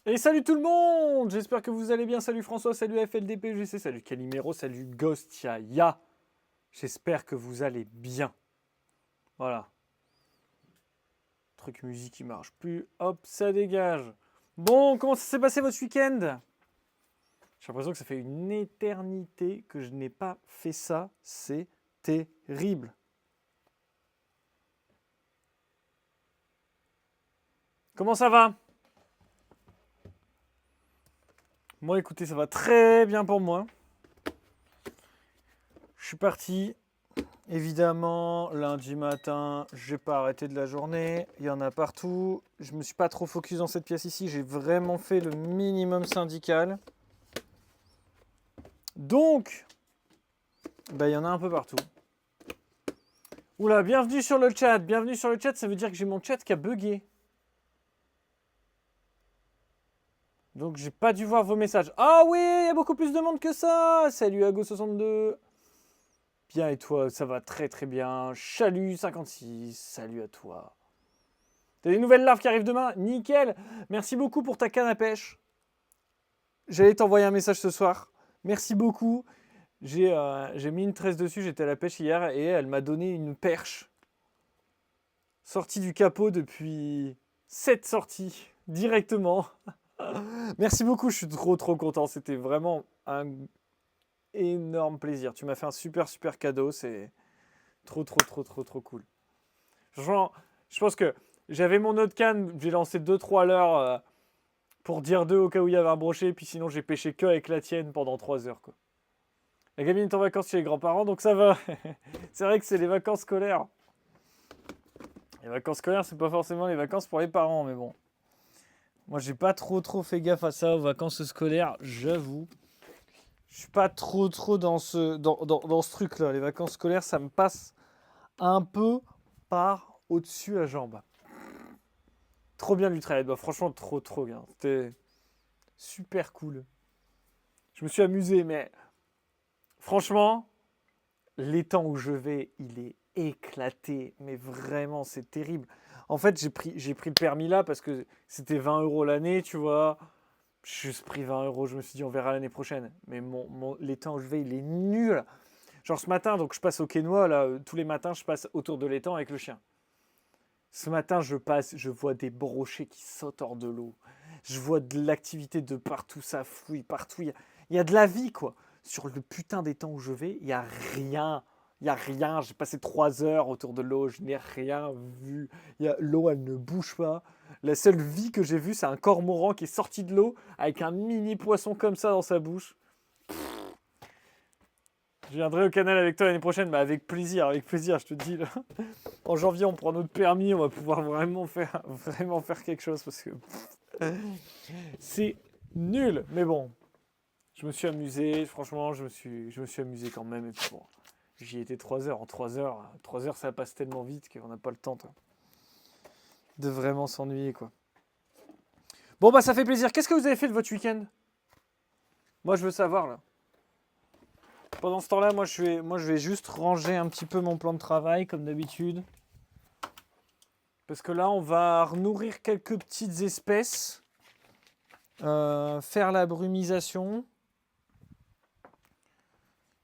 Et salut tout le monde. J'espère que vous allez bien. Salut François, salut FLDPGC, salut Calimero, salut Ghostia. J'espère que vous allez bien. Voilà. Truc musique qui marche plus. Hop, ça dégage. Bon, comment ça s'est passé votre week-end? J'ai l'impression que ça fait une éternité que je n'ai pas fait ça. C'est terrible. Comment ça va? Moi, écoutez, ça va très bien pour moi. Je suis parti. Évidemment, lundi matin, j'ai pas arrêté de la journée. Il y en a partout. Je me suis pas trop focus dans cette pièce ici. J'ai vraiment fait le minimum syndical. Donc, il y en a un peu partout. Oula, bienvenue sur le chat. Bienvenue sur le chat, ça veut dire que j'ai mon chat qui a bugué. Donc, j'ai pas dû voir vos messages. Ah oui, il y a beaucoup plus de monde que ça. Salut Ago62. Bien et toi, ça va très très bien. Chalut56, salut à toi. T'as des nouvelles larves qui arrivent demain? Nickel. Merci beaucoup pour ta canne à pêche. J'allais t'envoyer un message ce soir. Merci beaucoup. J'ai mis une tresse dessus, j'étais à la pêche hier et elle m'a donné une perche. Sortie du capot depuis 7 sorties directement. Merci beaucoup, je suis trop content. C'était vraiment un énorme plaisir. Tu m'as fait un super cadeau, c'est trop cool. Franchement, je pense que j'avais mon autre canne, j'ai lancé 2-3 leurres pour dire 2 au cas où il y avait un brochet, puis sinon j'ai pêché que avec la tienne pendant 3 heures. Quoi. La gamine est en vacances chez les grands-parents, donc ça va. C'est vrai que c'est les vacances scolaires. Les vacances scolaires, c'est pas forcément les vacances pour les parents, mais bon. Moi, j'ai pas trop fait gaffe à ça, aux vacances scolaires, j'avoue. Je suis pas trop dans ce truc-là. Les vacances scolaires, ça me passe un peu par au-dessus la jambe. Trop bien l'Utrecht. Franchement, trop bien. C'était super cool. Je me suis amusé, mais franchement, l'étang où je vais, il est éclaté. Mais vraiment, c'est terrible. En fait, j'ai pris le permis là parce que c'était 20 € l'année, tu vois. J'ai juste pris 20 €. Je me suis dit, on verra l'année prochaine. Mais l'étang où je vais, il est nul. Genre ce matin, donc je passe au Quénois, là, tous les matins, je passe autour de l'étang avec le chien. Ce matin, je vois des brochets qui sautent hors de l'eau. Je vois de l'activité de partout, ça fouille partout. Il y a de la vie, quoi. Sur le putain d'étang où je vais, il n'y a rien. Il n'y a rien. J'ai passé 3 heures autour de l'eau, je n'ai rien vu. L'eau, elle ne bouge pas. La seule vie que j'ai vue, c'est un cormoran qui est sorti de l'eau avec un mini poisson comme ça dans sa bouche. Je viendrai au canal avec toi l'année prochaine, mais avec plaisir, je te dis. Là. En janvier, on prend notre permis, on va pouvoir vraiment faire quelque chose parce que c'est nul. Mais bon, je me suis amusé, franchement, je me suis amusé quand même. Et puis bon, j'y étais 3 heures. En 3 heures, ça passe tellement vite qu'on n'a pas le temps de vraiment s'ennuyer, quoi. Bon, bah, ça fait plaisir. Qu'est-ce que vous avez fait de votre week-end? Moi, je veux savoir, là. Pendant ce temps-là, moi, je vais juste ranger un petit peu mon plan de travail, comme d'habitude. Parce que là, on va nourrir quelques petites espèces. Faire la brumisation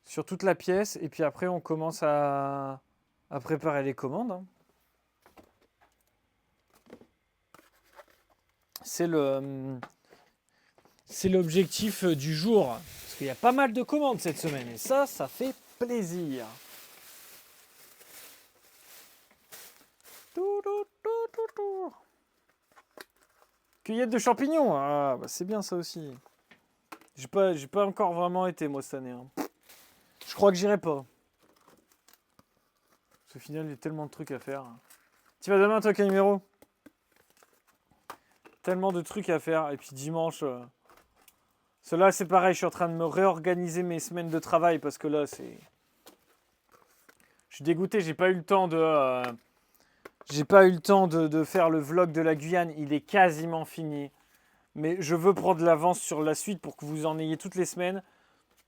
sur toute la pièce. Et puis après, on commence à préparer les commandes. Hein. C'est l'objectif du jour. Parce qu'il y a pas mal de commandes cette semaine. Et ça fait plaisir. Cueillette de champignons. Ah, bah c'est bien ça aussi. J'ai pas encore vraiment été moi cette année. Hein. Je crois que j'irai pas. Parce qu'au final, il y a tellement de trucs à faire. Tu vas demain toi, Calimero? Tellement de trucs à faire. Et puis dimanche... Cela, c'est pareil, je suis en train de me réorganiser mes semaines de travail parce que là, c'est... Je suis dégoûté, j'ai pas eu le temps de faire le vlog de la Guyane. Il est quasiment fini. Mais je veux prendre l'avance sur la suite pour que vous en ayez toutes les semaines.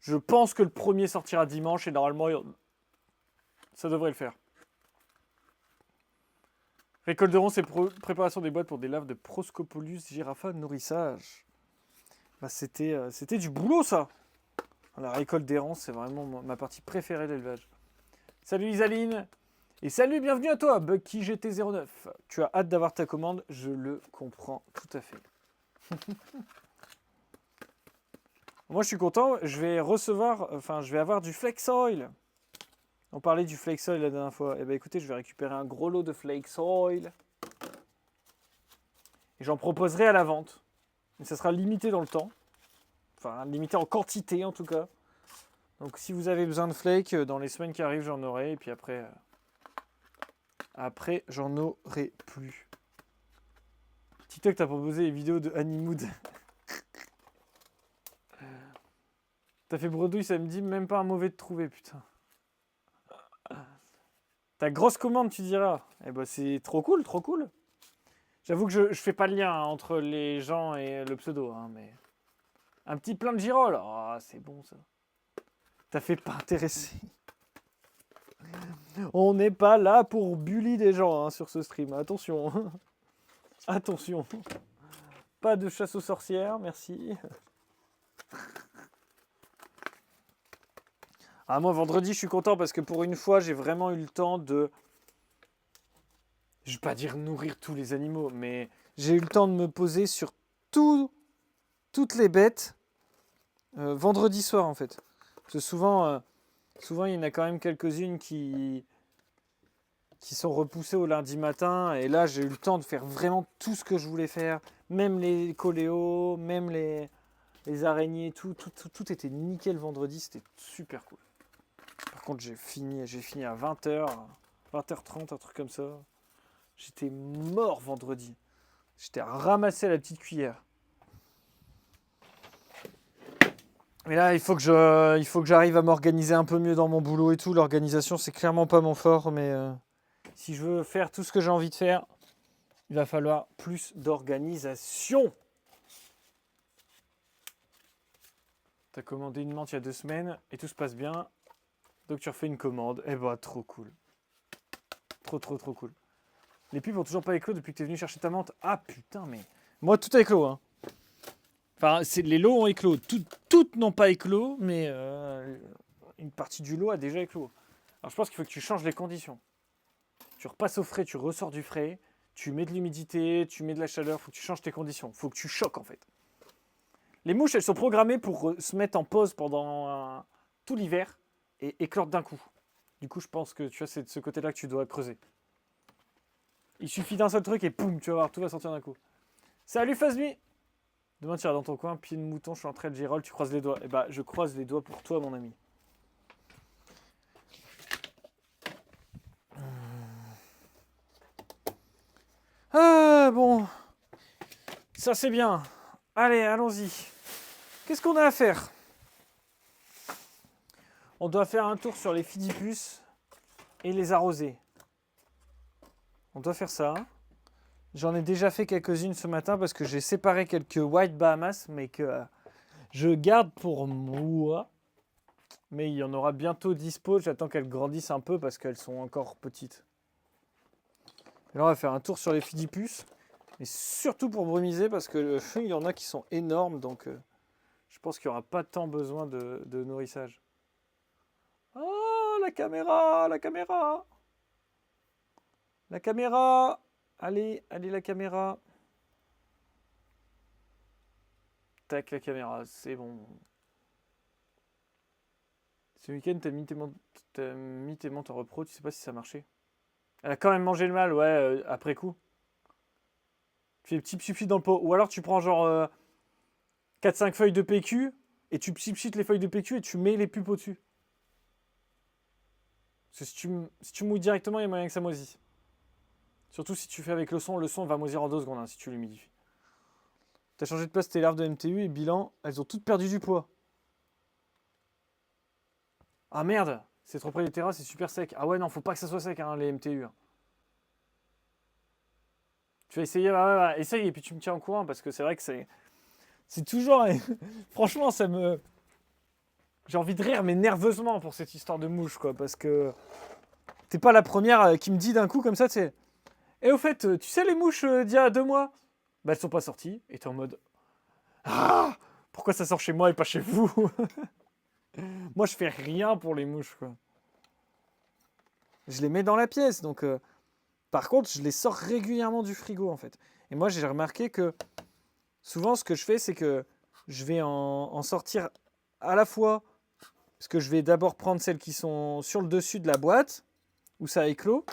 Je pense que le premier sortira dimanche et normalement, ça devrait le faire. Récolte de ronces et préparation des boîtes pour des larves de Proscopolus girafa nourrissage. Bah, c'était du boulot, ça. La récolte des ronces, c'est vraiment ma partie préférée de l'élevage. Salut Isaline. Et salut, bienvenue à toi, Bucky GT09. Tu as hâte d'avoir ta commande, je le comprends tout à fait. Moi, je suis content, je vais avoir du Flex Oil. On parlait du Flex Oil la dernière fois. Eh bien, écoutez, je vais récupérer un gros lot de Flex Oil. Et j'en proposerai à la vente. Mais ça sera limité dans le temps. Enfin, limité en quantité, en tout cas. Donc, si vous avez besoin de flakes, dans les semaines qui arrivent, j'en aurai. Et puis après, j'en aurai plus. TikTok t'a proposé les vidéos de Honeymood. T'as fait bredouille samedi, même pas un mauvais de trouver, putain. Ta grosse commande, tu diras. Eh ben, c'est trop cool, trop cool. J'avoue que je fais pas le lien entre les gens et le pseudo, hein, mais... Un petit plein de girolles. Ah, c'est bon, ça. T'as fait pas intéresser. On n'est pas là pour bully des gens hein, sur ce stream. Attention. Attention. Pas de chasse aux sorcières, merci. Ah, moi, vendredi, je suis content parce que pour une fois, j'ai vraiment eu le temps de... Je vais pas dire nourrir tous les animaux, mais j'ai eu le temps de me poser sur toutes les bêtes vendredi soir, en fait. Parce que souvent, il y en a quand même quelques-unes qui sont repoussées au lundi matin. Et là, j'ai eu le temps de faire vraiment tout ce que je voulais faire. Même les coléos, même les araignées, tout était nickel vendredi. C'était super cool. Par contre, j'ai fini à 20h, 20h30, un truc comme ça. J'étais mort vendredi. J'étais ramassé à la petite cuillère. Mais là, il faut que j'arrive à m'organiser un peu mieux dans mon boulot et tout. L'organisation, c'est clairement pas mon fort, mais si je veux faire tout ce que j'ai envie de faire, il va falloir plus d'organisation. T'as commandé une menthe il y a 2 semaines et tout se passe bien. Donc tu refais une commande. Eh bah, trop cool. Trop cool. Les pubs ont toujours pas éclos depuis que t'es venu chercher ta menthe. Ah putain, mais... Moi, tout a éclos, hein. Enfin, les lots ont éclos. Toutes n'ont pas éclos, mais une partie du lot a déjà éclos. Alors je pense qu'il faut que tu changes les conditions. Tu repasses au frais, tu ressors du frais, tu mets de l'humidité, tu mets de la chaleur, il faut que tu changes tes conditions. Il faut que tu choques en fait. Les mouches, elles sont programmées pour se mettre en pause pendant tout l'hiver et éclore d'un coup. Du coup, je pense que tu vois, c'est de ce côté-là que tu dois creuser. Il suffit d'un seul truc et poum, tu vas voir, tout va sortir d'un coup. Salut Fazmi! Demain, tu iras dans ton coin, pied de mouton, je suis en train de Gérald, tu croises les doigts. Eh bah, je croise les doigts pour toi, mon ami. Ah, bon. Ça, c'est bien. Allez, allons-y. Qu'est-ce qu'on a à faire? On doit faire un tour sur les fidipus et les arroser. On doit faire ça. J'en ai déjà fait quelques-unes ce matin parce que j'ai séparé quelques White Bahamas, mais que je garde pour moi. Mais il y en aura bientôt dispo. J'attends qu'elles grandissent un peu parce qu'elles sont encore petites. Et là, on va faire un tour sur les fidipus. Et surtout pour brumiser parce que il y en a qui sont énormes. Donc je pense qu'il n'y aura pas tant besoin de nourrissage. Oh, la caméra, la caméra. La caméra. Allez, la caméra. Tac, la caméra, c'est bon. Ce week-end, t'as mis tes montres en repro, tu sais pas si ça a marché. Elle a quand même mangé le mal, ouais, après coup. Tu fais petit pchit dans le pot. Ou alors tu prends genre 4-5 feuilles de PQ et tu pchit les feuilles de PQ et tu mets les pupes au-dessus. Parce que si tu mouilles directement, il y a moyen que ça moisisse. Surtout si tu fais avec le son va moisir en 2 secondes hein, si tu l'humidifies. T'as changé de place tes larves de MTU et bilan, elles ont toutes perdu du poids. Ah merde, c'est trop près des terrasses, c'est super sec. Ah ouais, non, faut pas que ça soit sec, hein, les MTU. Hein. Tu vas essayer, essaye et puis tu me tiens au courant parce que c'est vrai que c'est toujours... Franchement, ça me... J'ai envie de rire, mais nerveusement pour cette histoire de mouche, quoi, parce que t'es pas la première qui me dit d'un coup comme ça, tu sais... Et au fait, tu sais les mouches d'il y a 2 mois? Bah elles sont pas sorties. Et t'es en mode, ah, pourquoi ça sort chez moi et pas chez vous? Moi je fais rien pour les mouches quoi. Je les mets dans la pièce donc. Par contre, je les sors régulièrement du frigo en fait. Et moi j'ai remarqué que souvent ce que je fais c'est que je vais en sortir à la fois. Parce que je vais d'abord prendre celles qui sont sur le dessus de la boîte où ça a éclos.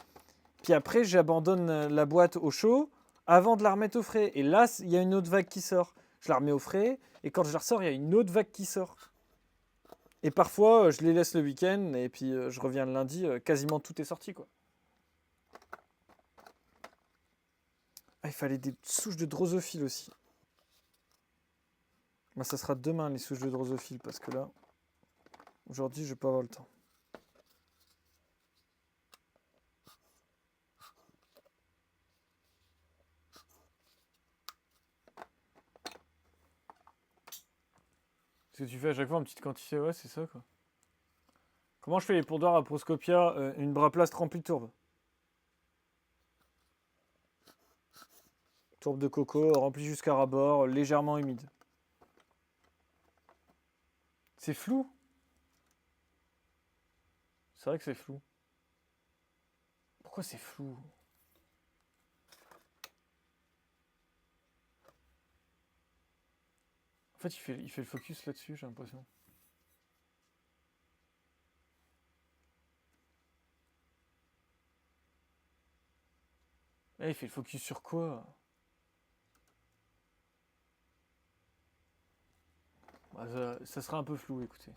Puis après, j'abandonne la boîte au chaud avant de la remettre au frais. Et là, il y a une autre vague qui sort. Je la remets au frais. Et quand je la ressors, il y a une autre vague qui sort. Et parfois, je les laisse le week-end. Et puis, je reviens le lundi. Quasiment tout est sorti, quoi. Ah, il fallait des souches de drosophile aussi. Bah, ça sera demain, les souches de drosophile. Parce que là, aujourd'hui, je vais pas avoir le temps. Ce que tu fais à chaque fois en petite quantité, ouais, c'est ça, quoi. Comment je fais les pourdoirs à Proscopia? Une braplast remplie de tourbe. Tourbe de coco, remplie jusqu'à ras-bord, légèrement humide. C'est flou. C'est vrai que c'est flou. Pourquoi c'est flou? En fait, il fait le focus là-dessus, j'ai l'impression. Eh, il fait le focus sur quoi? Bah, ça sera un peu flou, écoutez. De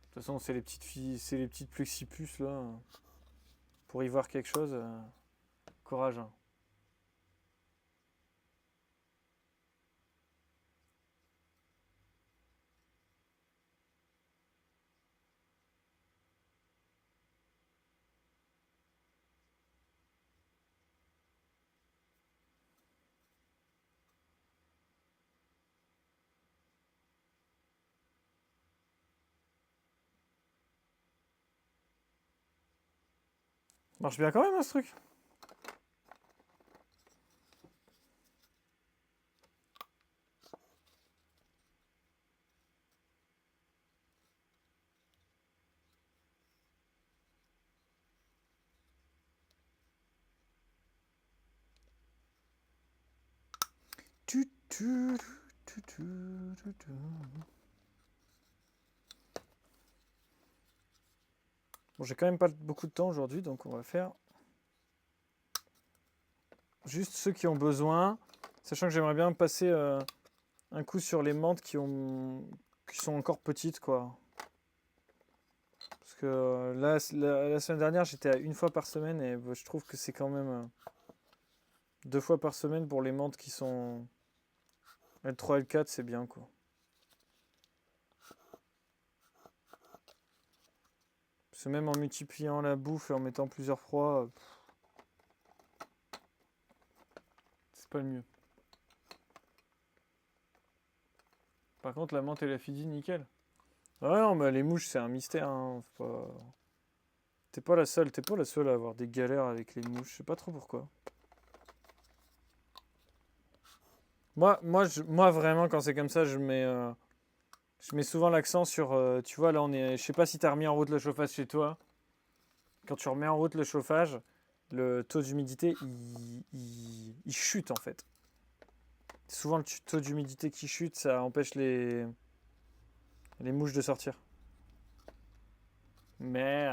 toute façon, c'est les petites filles, c'est les petites plexipus là. Pour y voir quelque chose, courage, hein. Marche bien quand même, hein, ce truc. Bon, j'ai quand même pas beaucoup de temps aujourd'hui, donc on va faire juste ceux qui ont besoin. Sachant que j'aimerais bien passer un coup sur les menthes qui sont encore petites, quoi. Parce que là, la semaine dernière, j'étais à 1 fois par semaine et je trouve que c'est quand même 2 fois par semaine pour les menthes qui sont L3, L4, c'est bien, quoi. Parce que même en multipliant la bouffe et en mettant plusieurs froids, c'est pas le mieux. Par contre, la menthe et la fidie, nickel. Ouais, non, mais les mouches, c'est un mystère, hein. T'es pas la seule à avoir des galères avec les mouches. Je sais pas trop pourquoi. Moi vraiment, quand c'est comme ça, je mets souvent l'accent sur. Tu vois, là, je sais pas si t'as remis en route le chauffage chez toi. Quand tu remets en route le chauffage, le taux d'humidité, il chute en fait. Souvent, le taux d'humidité qui chute, ça empêche les mouches de sortir. Mais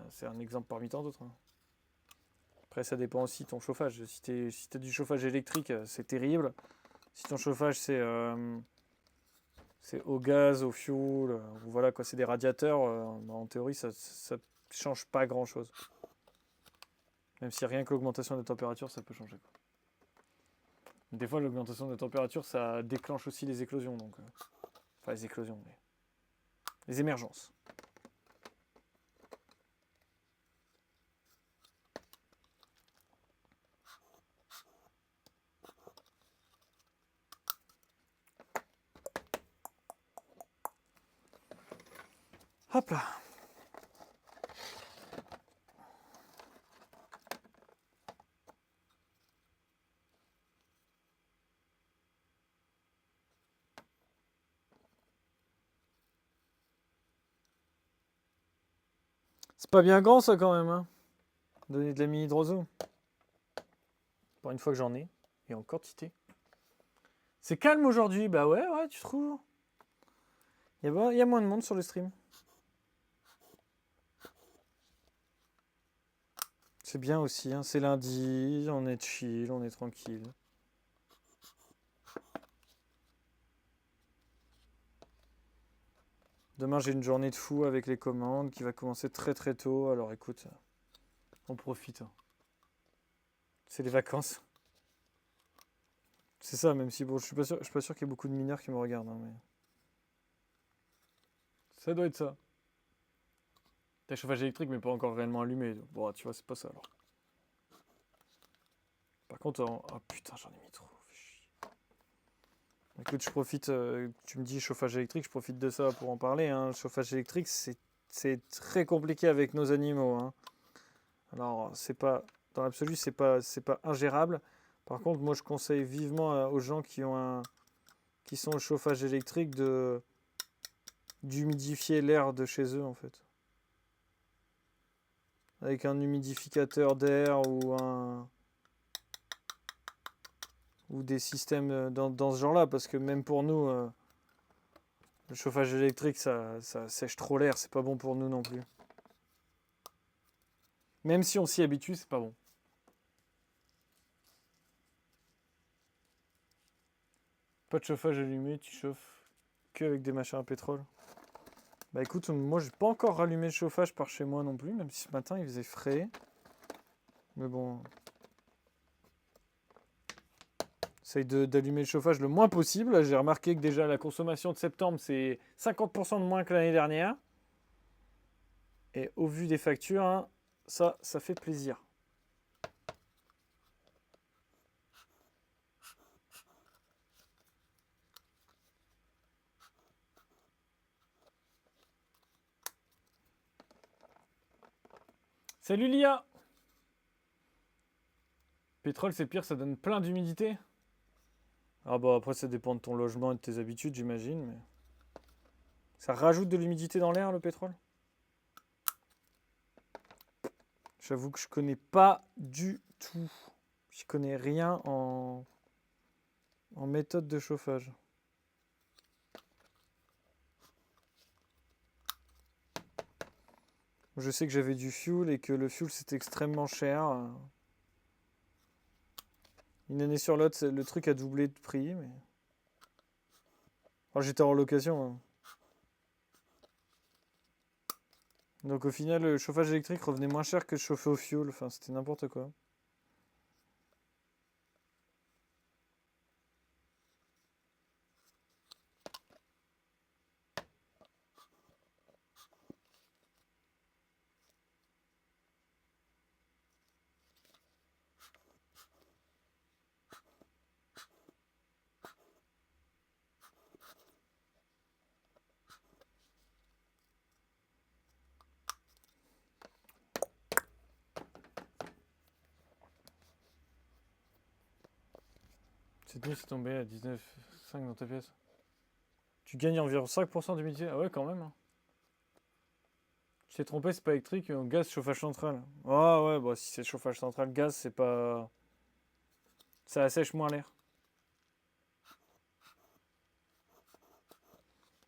c'est un exemple parmi tant d'autres, hein. Après, ça dépend aussi de ton chauffage. Si t'as du chauffage électrique, c'est terrible. Si ton chauffage, c'est au gaz, au fioul, voilà quoi, c'est des radiateurs, en théorie, ça change pas grand-chose. Même si rien que l'augmentation des températures, ça peut changer, quoi. Des fois, l'augmentation de température, ça déclenche aussi les éclosions. Donc, enfin, les éclosions, mais les émergences. Hop là. C'est pas bien grand ça quand même, hein. Donner de la mini hydrozo. Pour une fois que j'en ai. Et en quantité. C'est calme aujourd'hui. Bah ouais, tu trouves. Il y a moins de monde sur le stream. C'est bien aussi, hein. C'est lundi, on est chill, on est tranquille. Demain j'ai une journée de fou avec les commandes qui va commencer très très tôt. Alors écoute, on profite, hein. C'est les vacances. C'est ça, même si bon, je suis pas sûr qu'il y ait beaucoup de mineurs qui me regardent, hein, mais ça doit être ça. T'as chauffage électrique mais pas encore réellement allumé. Bon, tu vois, c'est pas ça alors. Par contre, oh putain, j'en ai mis trop. Écoute, je profite, tu me dis chauffage électrique, je profite de ça pour en parler, hein. Le chauffage électrique, c'est très compliqué avec nos animaux, hein. Alors, c'est pas, dans l'absolu, c'est pas ingérable. Par contre, moi, je conseille vivement aux gens qui sont au chauffage électrique d'humidifier l'air de chez eux, en fait. Avec un humidificateur d'air ou des systèmes dans ce genre-là, parce que même pour nous, le chauffage électrique, ça sèche trop l'air, c'est pas bon pour nous non plus. Même si on s'y habitue, c'est pas bon. Pas de chauffage allumé, tu chauffes que avec des machins à pétrole. Bah écoute, moi j'ai pas encore rallumé le chauffage par chez moi non plus, même si ce matin il faisait frais. Mais bon. J'essaye d'allumer le chauffage le moins possible. J'ai remarqué que déjà la consommation de septembre c'est 50% de moins que l'année dernière. Et au vu des factures, hein, ça fait plaisir. Salut Lia! Pétrole c'est pire, ça donne plein d'humidité. Ah bah après ça dépend de ton logement et de tes habitudes j'imagine, mais... Ça rajoute de l'humidité dans l'air le pétrole? J'avoue que je connais pas du tout. Je connais rien en méthode de chauffage. Je sais que j'avais du fuel et que le fuel c'était extrêmement cher. Une année sur l'autre, le truc a doublé de prix. Mais... Alors, j'étais en location, hein. Donc au final, le chauffage électrique revenait moins cher que chauffer au fuel. Enfin, c'était n'importe quoi. Cette nuit, c'est tombé à 19,5 dans ta pièce. Tu gagnes environ 5% d'humidité. Ah ouais, quand même, hein. Tu t'es trompé, c'est pas électrique, gaz, chauffage central. Ah ouais, bah si c'est chauffage central, gaz, c'est pas... Ça assèche moins l'air.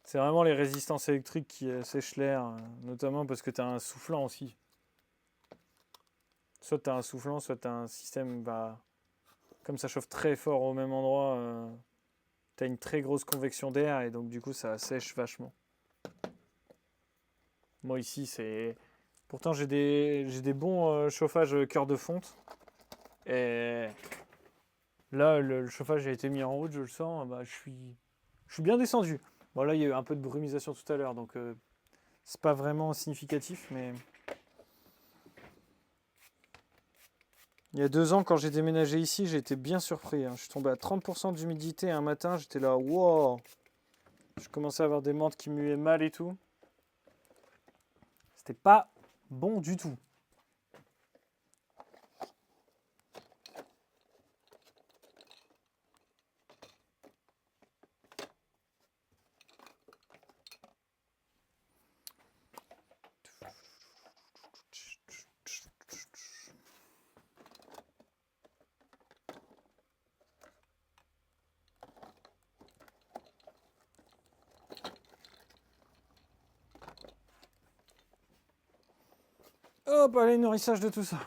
C'est vraiment les résistances électriques qui sèchent l'air, notamment parce que tu as un soufflant aussi. Soit tu as un soufflant, soit tu as un système, bah, comme ça chauffe très fort au même endroit, tu as une très grosse convection d'air et donc du coup ça sèche vachement. Moi ici c'est... Pourtant j'ai des bons chauffages cœur de fonte. Et là le chauffage a été mis en route, je le sens, bah, je suis bien descendu. Bon là il y a eu un peu de brumisation tout à l'heure donc c'est pas vraiment significatif mais... Il y a 2 ans, quand j'ai déménagé ici, j'ai été bien surpris, hein. Je suis tombé à 30% d'humidité un matin, j'étais là, wow! Je commençais à avoir des menthes qui muaient mal et tout. C'était pas bon du tout. Hop, allez, nourrissage de tout ça.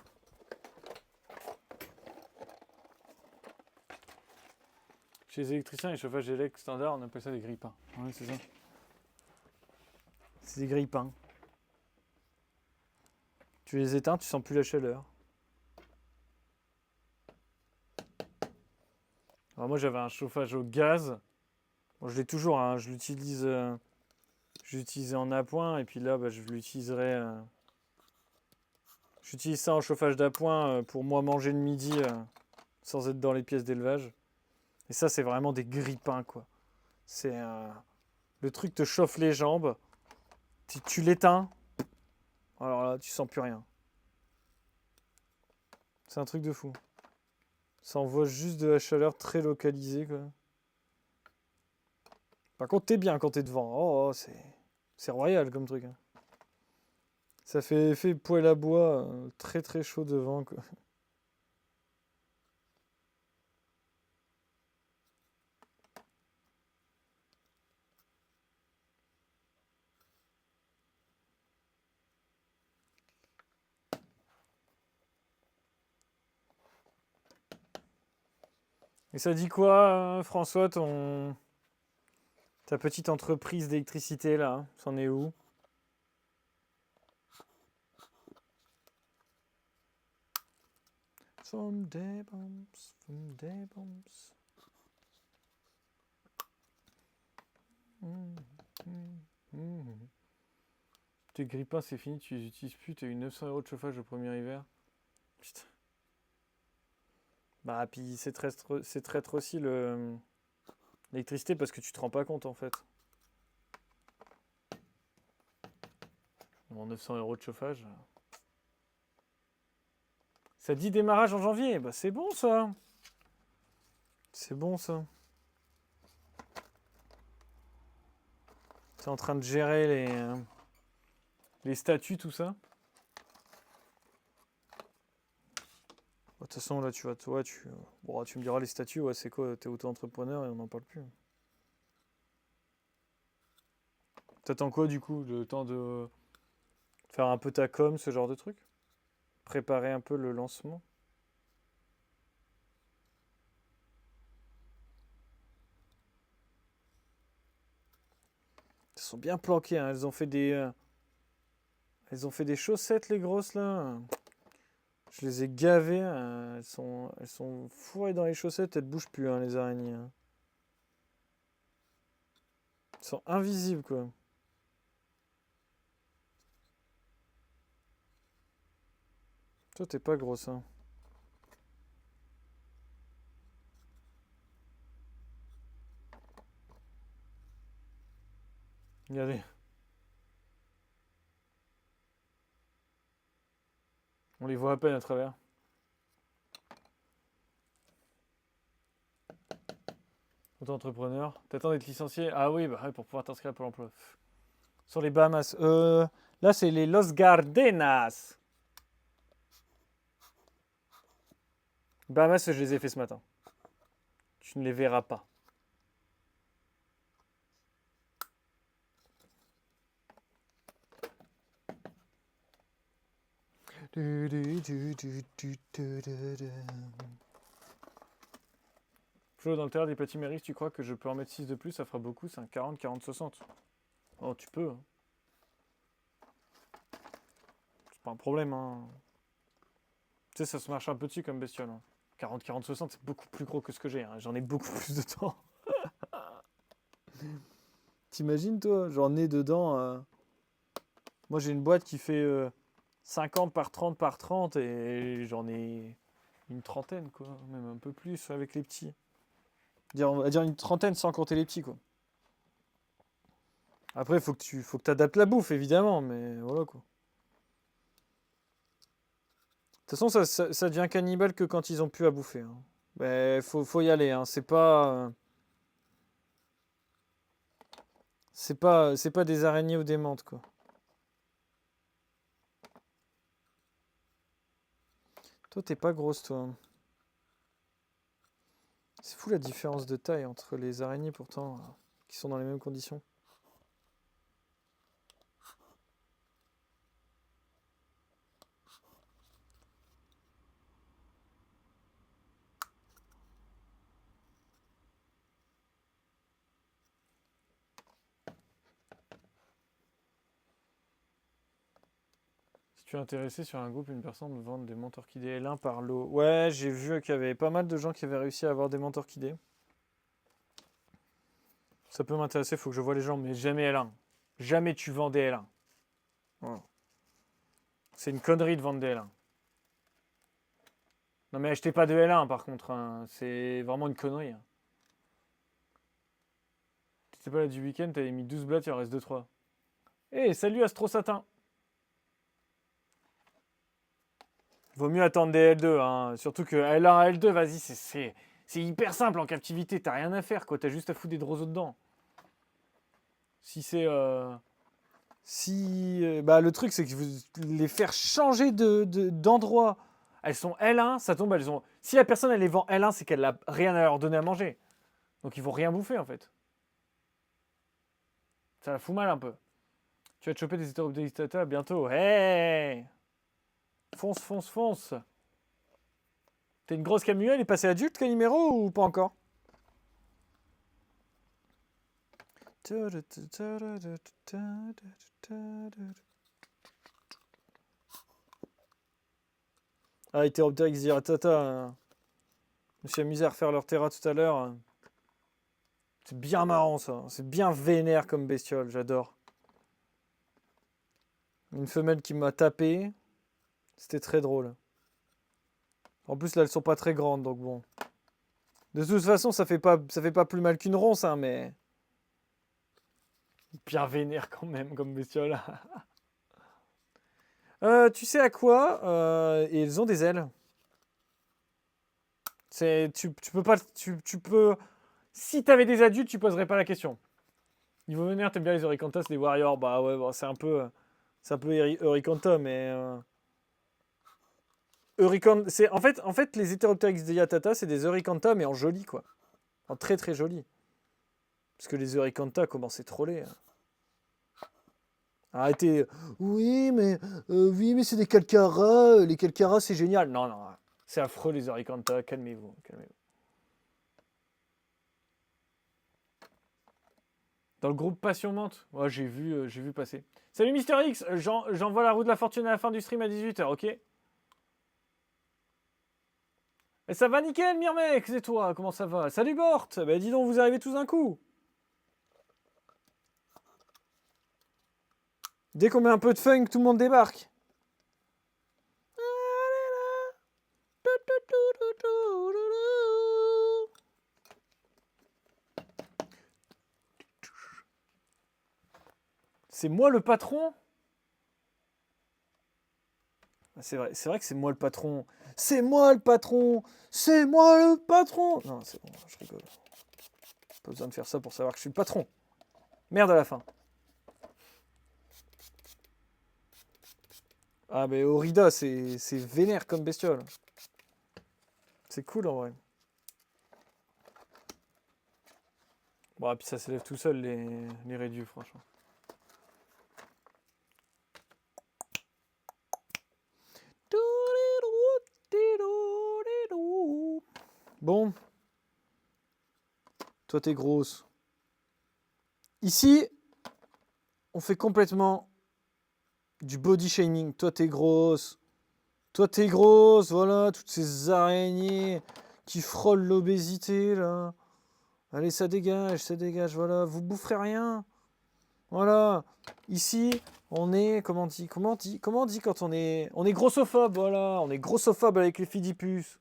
Chez les électriciens et chauffage électrique standard, on appelle ça des grille-pains. Ouais, c'est ça. C'est des grille-pains. Tu les éteins, tu sens plus la chaleur. Alors moi, j'avais un chauffage au gaz. Bon, je l'ai toujours, hein. Je l'utilise en appoint. Et puis là, bah, je l'utiliserai... J'utilise ça en chauffage d'appoint pour moi manger le midi sans être dans les pièces d'élevage. Et ça, c'est vraiment des grille-pains, quoi. C'est... le truc te chauffe les jambes. Tu l'éteins. Alors là, tu sens plus rien. C'est un truc de fou. Ça envoie juste de la chaleur très localisée, quoi. Par contre, t'es bien quand t'es devant. Oh, c'est royal comme truc. Hein. Ça fait effet poêle à bois, très très chaud devant, quoi. Et ça dit quoi, François, ta petite entreprise d'électricité, là? C'en est où? Someday bumps, someday bumps. Tes grippins, c'est fini, tu les utilises plus, t'as eu 900 € de chauffage au premier hiver. Putain. Bah, puis c'est traître aussi l'électricité parce que tu te rends pas compte en fait. Bon, 900 € de chauffage. Ça dit démarrage en janvier. Bah, c'est bon ça. C'est bon ça. C'est en train de gérer les statuts, tout ça. De toute façon, là, tu me diras les statuts, ouais, c'est quoi? T'es auto-entrepreneur et on n'en parle plus. T'attends quoi, du coup? Le temps de faire un peu ta com, ce genre de truc? Préparer un peu le lancement? Elles sont bien planquées, hein. Elles ont fait des chaussettes, les grosses, là. Je les ai gavées. Elles sont fourrées dans les chaussettes. Elles bougent plus, hein, les araignées. Hein. Elles sont invisibles, quoi. Toi, t'es pas grosse, hein. Regardez. On les voit à peine à travers. Auto-entrepreneur. T'attends d'être licencié? Ah oui, bah ouais, pour pouvoir t'inscrire à Pôle emploi. Sur les Bahamas. Là, c'est les Los Gardenas. Bahamas, je les ai fait ce matin. Tu ne les verras pas. Flo, dans le théâtre des petits mérites, tu crois que je peux en mettre 6 de plus? Ça fera beaucoup, c'est un 40, 40, 60. Oh, tu peux. Hein. C'est pas un problème. Hein. Tu sais, ça se marche un peu dessus comme bestiole. Hein. 40, 40, 60, c'est beaucoup plus gros que ce que j'ai. Hein. J'en ai beaucoup plus de temps. T'imagines, toi? J'en ai dedans. Moi, j'ai une boîte qui fait 50 par 30 par 30 et j'en ai une trentaine, quoi. Même un peu plus avec les petits. On va dire une trentaine sans compter les petits, quoi. Après, faut que t'adaptes la bouffe, évidemment, mais voilà, quoi. De toute façon, ça devient cannibale que quand ils ont plus à bouffer. Hein. Mais faut y aller, hein. C'est pas des araignées ou des menthes, quoi. Toi, t'es pas grosse, toi. C'est fou la différence de taille entre les araignées, pourtant, qui sont dans les mêmes conditions. tu es intéressé sur un groupe, une personne vend des montres orchidées L1 par lot. Ouais, j'ai vu qu'il y avait pas mal de gens qui avaient réussi à avoir des montres orchidées. Ça peut m'intéresser, faut que je vois les gens, mais jamais L1. Jamais tu vends des L1. Voilà. C'est une connerie de vendre des L1. Non mais achetez pas de L1 par contre, hein. C'est vraiment une connerie. Hein. T'étais pas là du week-end, t'avais mis 12 blattes, il en reste 2-3. Eh, salut Astro Satin. Vaut mieux attendre des L2, hein. Surtout que L1, L2, vas-y, c'est hyper simple en captivité, t'as rien à faire, quoi. T'as juste à foutre des drozos dedans. Si c'est... bah, le truc, c'est que vous les faire changer d'endroit. Elles sont L1, ça tombe, elles ont... Si la personne, elle les vend L1, c'est qu'elle n'a rien à leur donner à manger. Donc, ils vont rien bouffer, en fait. Ça la fout mal, un peu. Tu vas te choper des hétéroptères bientôt. Hey! Fonce, fonce, fonce. T'es une grosse camue, elle est passée adulte, Calimero, ou pas encore? Ah, Hétéroptérix diratata. Je me suis amusé à refaire leur terra tout à l'heure. C'est bien marrant, ça. C'est bien vénère comme bestiole, j'adore. Une femelle qui m'a tapé. C'était très drôle. En plus, là, elles sont pas très grandes, donc bon. De toute façon, ça fait pas plus mal qu'une ronce, hein, mais... Bien vénère quand même, comme bestiole. Tu sais à quoi ils ont des ailes. Tu peux pas... Tu peux... Si t'avais des adultes, tu poserais pas la question. Niveau vénère, t'aimes bien les Eurycantas, les Warriors. Bah ouais, bon, c'est un peu Eurycanta, mais... c'est en fait les Hétéroptérix diatata, c'est des Eurycanta mais en joli quoi, en très très joli. Parce que les Eurycanta commencent à troller. Arrêtez. Oui mais c'est des calcaras. Les calcaras c'est génial. Non non, c'est affreux les Eurycanta. Calmez-vous, calmez-vous. Dans le groupe Passion Menthe, ouais, j'ai vu passer. Salut Mister X, j'envoie la roue de la fortune à la fin du stream à 18h, ok? Et ça va nickel, Mirmec, c'est toi, comment ça va? Salut Bort, bah dis donc, vous arrivez tous d'un coup. Dès qu'on met un peu de funk, tout le monde débarque. C'est moi le patron? C'est vrai que c'est moi le patron. C'est moi le patron. C'est moi le patron. Non, c'est bon, je rigole. Pas besoin de faire ça pour savoir que je suis le patron. Merde à la fin. Ah, mais Orida, c'est vénère comme bestiole. C'est cool en vrai. Bon, et puis ça s'élève tout seul, les réduits, franchement. Bon. Toi, t'es grosse. Ici, on fait complètement du body shaming. Toi, t'es grosse. Toi, t'es grosse. Voilà, toutes ces araignées qui frôlent l'obésité, là. Allez, ça dégage, voilà. Vous boufferez rien. Voilà. Ici, on est... Comment on dit quand on est... On est grossophobe, voilà. On est grossophobe avec les Philippus.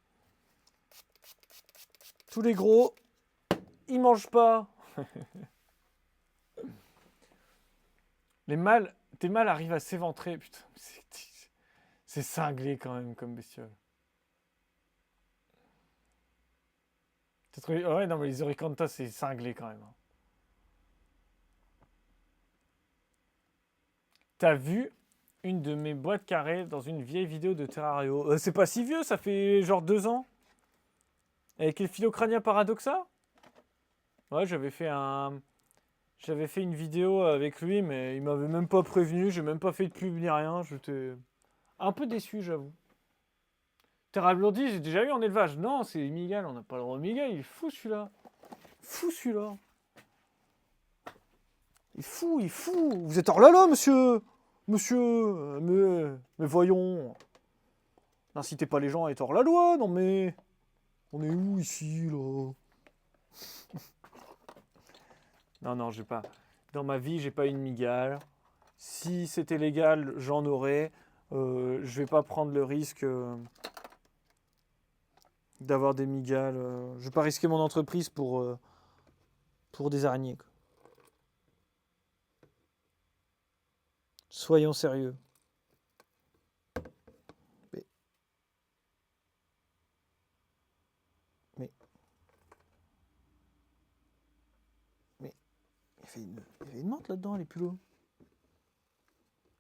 Tous les gros, ils mangent pas. Tes mâles arrivent à s'éventrer. Putain, c'est cinglé quand même comme bestiole. Ouais, non, mais les Eurycanta, c'est cinglé quand même. T'as vu une de mes boîtes carrées dans une vieille vidéo de Terrario? C'est pas si vieux, ça fait genre 2 ans. Avec les Philocrania paradoxa? Ouais, j'avais fait une vidéo avec lui, mais il m'avait même pas prévenu, j'ai même pas fait de pub ni rien, j'étais un peu déçu, j'avoue. Terra Blondie, j'ai déjà eu en élevage. Non, c'est Miguel, on n'a pas le droit de Miguel, il est fou celui-là. Fou celui-là. Il est fou. Vous êtes hors là, monsieur. Monsieur, mais voyons. N'incitez pas les gens à être hors la loi, non mais... On est où ici, là? Non, non, j'ai pas... Dans ma vie, j'ai pas une migale. Si c'était légal, j'en aurais. Je vais pas prendre le risque d'avoir des migales. Je vais pas risquer mon entreprise pour des araignées, quoi. Soyons sérieux. Mais il y avait une menthe là-dedans, elle est plus l'eau.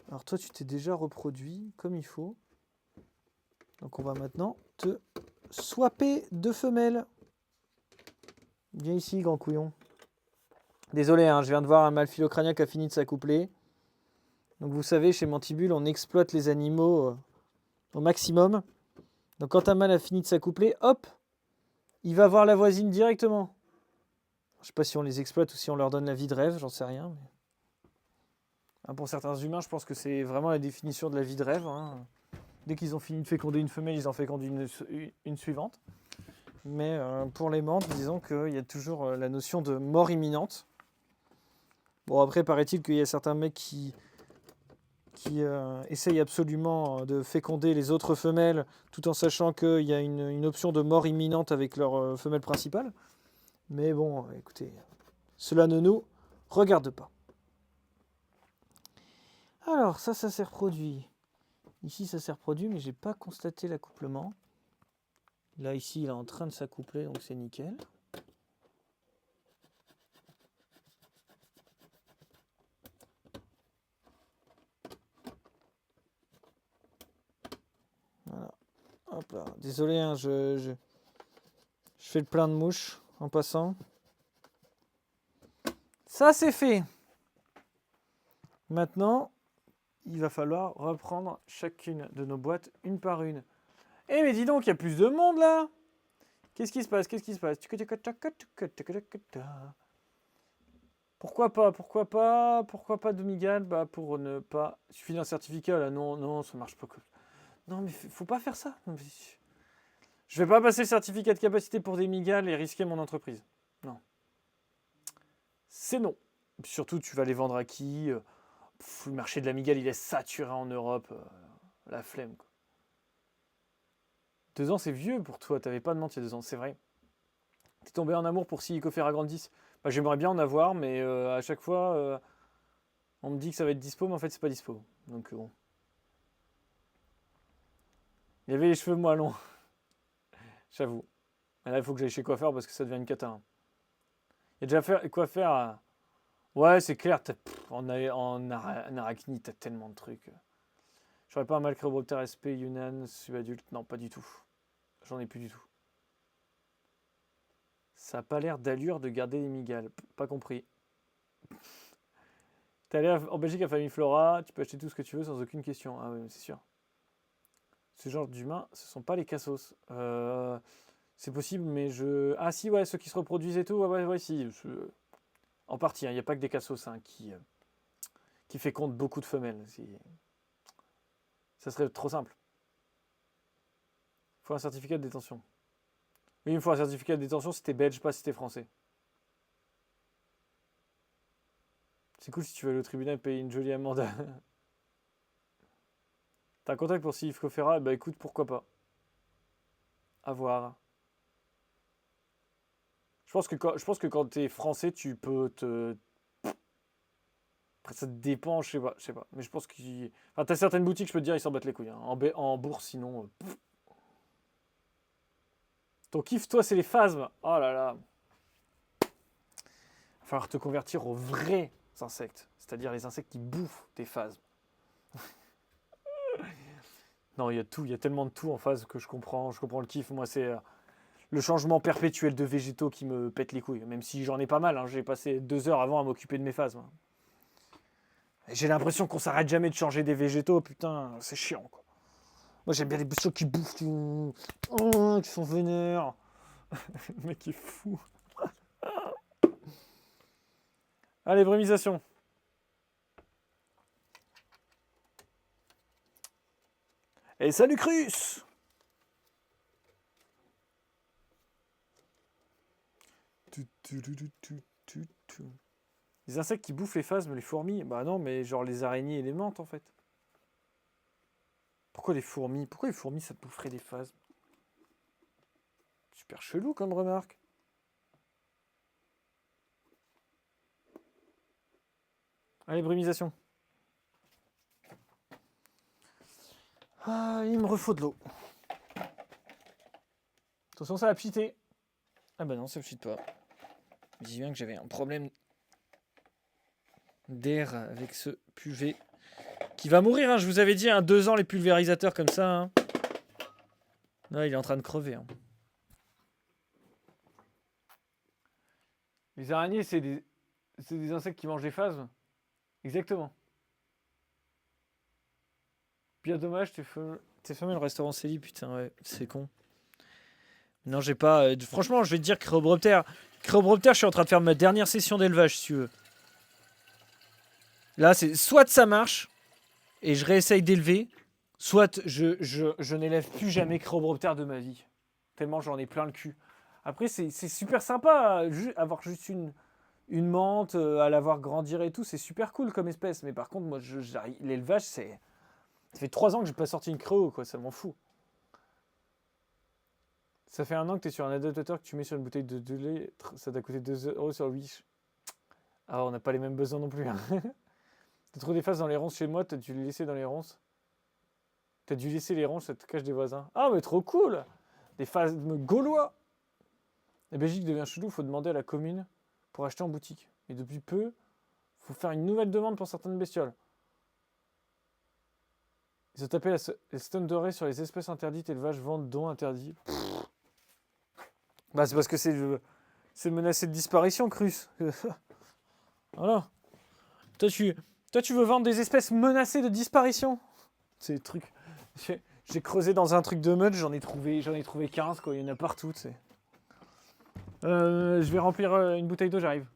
Alors toi, tu t'es déjà reproduit comme il faut. Donc on va maintenant te swapper de femelles. Viens ici, grand couillon. Désolé, hein, je viens de voir un mâle philocranien qui a fini de s'accoupler. Donc vous savez, chez Mantibule, on exploite les animaux au maximum. Donc quand un mâle a fini de s'accoupler, hop, il va voir la voisine directement. Je sais pas si on les exploite ou si on leur donne la vie de rêve, j'en sais rien. Mais... pour certains humains, je pense que c'est vraiment la définition de la vie de rêve. Hein. Dès qu'ils ont fini de féconder une femelle, ils en fécondent une suivante. Mais pour les mantes, disons qu'il y a toujours la notion de mort imminente. Bon, après, paraît-il qu'il y a certains mecs qui essayent absolument de féconder les autres femelles, tout en sachant qu'il y a une option de mort imminente avec leur femelle principale. Mais bon, écoutez, cela ne nous regarde pas. Alors, ça s'est reproduit. Ici, ça s'est reproduit, mais j'ai pas constaté l'accouplement. Là, ici, il est en train de s'accoupler, donc c'est nickel. Voilà. Hop là. Désolé, hein, je fais le plein de mouches en passant. Ça, c'est fait. Maintenant, il va falloir reprendre chacune de nos boîtes une par une. Eh mais dis donc, il y a plus de monde là. Qu'est-ce qui se passe? Qu'est-ce qui se passe? Pourquoi pas de migale? Bah pour ne pas... Il suffit d'un certificat là. Non, non, ça marche pas. Non mais faut pas faire ça. Je vais pas passer le certificat de capacité pour des migales et risquer mon entreprise. Non. C'est non. Surtout, tu vas les vendre à qui? Le marché de la migale, il est saturé en Europe. La flemme, quoi. 2 ans, c'est vieux pour toi. T'avais pas de menthe il y a 2 ans, c'est vrai. T'es tombé en amour pour si Ecofera grandisse. Bah, j'aimerais bien en avoir, mais à chaque fois, on me dit que ça va être dispo, mais en fait, c'est pas dispo. Donc, bon. Il y avait les cheveux moins longs. J'avoue. Là, il faut que j'aille chez coiffeur parce que ça devient une cata. Hein. Il y a déjà quoi faire. Ouais, c'est clair. En arachnie, t'as tellement de trucs. J'aurais pas un Macroboptère SP Yunnan subadulte. Non, pas du tout. J'en ai plus du tout. Ça a pas l'air d'allure de garder les migales. Pas compris. T'es allé en Belgique à Famille Flora, tu peux acheter tout ce que tu veux sans aucune question. Ah oui, c'est sûr. Ce genre d'humains, ce sont pas les cassos. C'est possible, mais je... Ah si, ouais, ceux qui se reproduisent et tout, ouais, si. En partie, il n'y a pas que des cassos hein, qui fécondent beaucoup de femelles. Ça serait trop simple. Il faut un certificat de détention. Oui, il me faut un certificat de détention si t'es belge, pas si t'es français. C'est cool si tu vas aller au tribunal et payer une jolie amende. T'as un contact pour Sylvie Cofera? Bah écoute, pourquoi pas. À voir. Je pense que quand t'es français, tu peux te... Après, ça dépend, je sais pas. Mais je pense qu'il... Enfin, t'as certaines boutiques, je peux te dire, ils s'en battent les couilles. Hein. En bourse, sinon... Ton kiff, toi, c'est les phasmes. Oh là là. Il va falloir te convertir aux vrais insectes. C'est-à-dire les insectes qui bouffent tes phasmes. Non, il y a tout. Il y a tellement de tout en phase que je comprends. Je comprends le kiff. Moi, c'est le changement perpétuel de végétaux qui me pète les couilles. Même si j'en ai pas mal. Hein. J'ai passé 2 heures avant à m'occuper de mes phasmes. J'ai l'impression qu'on s'arrête jamais de changer des végétaux. Putain, c'est chiant, quoi. Moi, j'aime bien les bestioles qui bouffent, qui sont vénères. Le mec est fou. Allez, brumisation. Et salut Crus! Les insectes qui bouffent les phasmes, les fourmis. Bah non, mais genre les araignées et les menthes en fait. Pourquoi les fourmis? Pourquoi les fourmis ça boufferait des phasmes? Super chelou comme remarque. Allez, brémisation. Ah, il me refaut de l'eau. Attention, ça va pchiter. Ah bah non, ça pchite pas. Je dis bien que j'avais un problème d'air avec ce pulvé qui va mourir. Hein. Je vous avais dit, 2 ans les pulvérisateurs comme ça. Hein. Là, il est en train de crever. Hein. Les araignées, c'est des insectes qui mangent des phasmes. Exactement. Bien dommage, t'es fermé le restaurant Célie, putain, ouais, c'est con. Non, j'ai pas. Franchement, je vais te dire, Créobroptère, je suis en train de faire ma dernière session d'élevage, si tu veux. Là, c'est soit ça marche, et je réessaye d'élever, soit je n'élève plus jamais Créobroptère de ma vie. Tellement j'en ai plein le cul. Après, c'est super sympa, avoir juste une menthe, à la voir grandir et tout, c'est super cool comme espèce. Mais par contre, moi, l'élevage, c'est. Ça fait 3 ans que j'ai pas sorti une créo, quoi, ça m'en fout. Ça fait 1 an que tu es sur un adaptateur que tu mets sur une bouteille de lait, ça t'a coûté 2 € sur Wish. Ah, on n'a pas les mêmes besoins non plus. Hein. T'as trop des phases dans les ronces chez moi, t'as dû les laisser dans les ronces. T'as dû laisser les ronces, ça te cache des voisins. Ah, mais trop cool! Des phases gaulois! La Belgique devient chelou, faut demander à la commune pour acheter en boutique. Et depuis peu, faut faire une nouvelle demande pour certaines bestioles. Ils ont tapé les stones dorés sur les espèces interdites, élevage, vente, dons interdits. Bah, c'est parce que c'est menacé de disparition, Crus. Voilà. Toi, tu veux vendre des espèces menacées de disparition? C'est des trucs. J'ai creusé dans un truc de meute, j'en ai trouvé 15, quoi. Il y en a partout, tu sais. Je vais remplir une bouteille d'eau, j'arrive.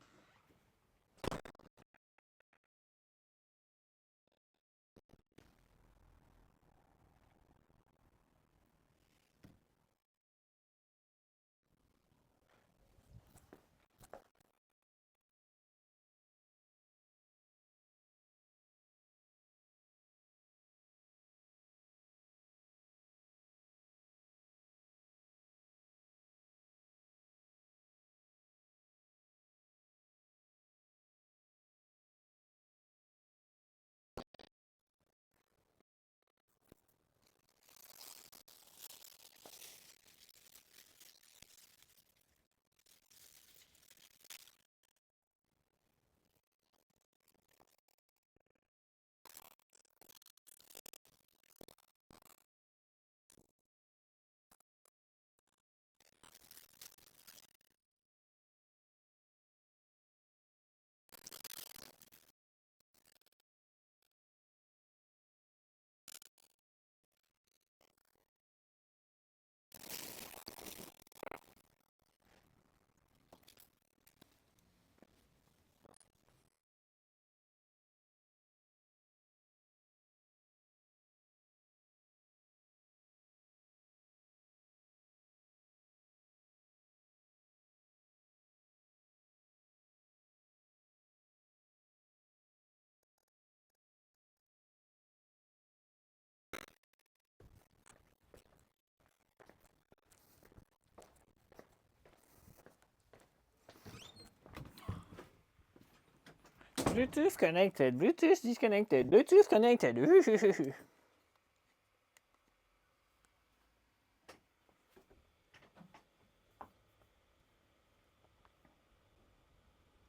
Bluetooth connected, Bluetooth disconnected, Bluetooth connected.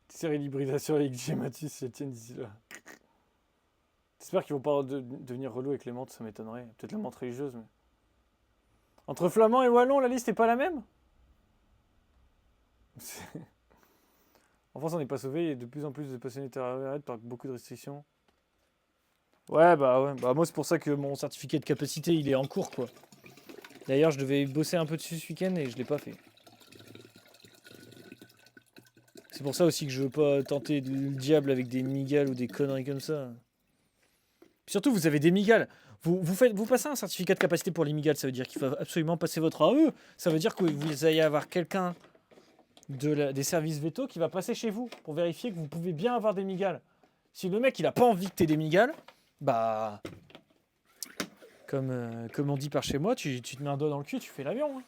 Série d'hybridation avec J. Mathis et Etienne d'ici là. J'espère qu'ils vont pas devenir relous avec les menthes, ça m'étonnerait. Peut-être la menthe religieuse, mais. Entre flamand et wallon, la liste est pas la même? En France, on n'est pas sauvé, il y a de plus en plus de passionnés terroristes par beaucoup de restrictions. Ouais. Bah, moi, c'est pour ça que mon certificat de capacité, il est en cours, quoi. D'ailleurs, je devais bosser un peu dessus ce week-end et je l'ai pas fait. C'est pour ça aussi que je veux pas tenter le diable avec des migales ou des conneries comme ça. Surtout, vous avez des migales. Vous passez un certificat de capacité pour les migales, ça veut dire qu'il faut absolument passer votre AE. Ça veut dire que vous allez avoir quelqu'un des services veto qui va passer chez vous pour vérifier que vous pouvez bien avoir des migales. Si le mec il a pas envie que tu aies des migales, bah comme on dit par chez moi, tu te mets un doigt dans le cul, tu fais l'avion. Hein.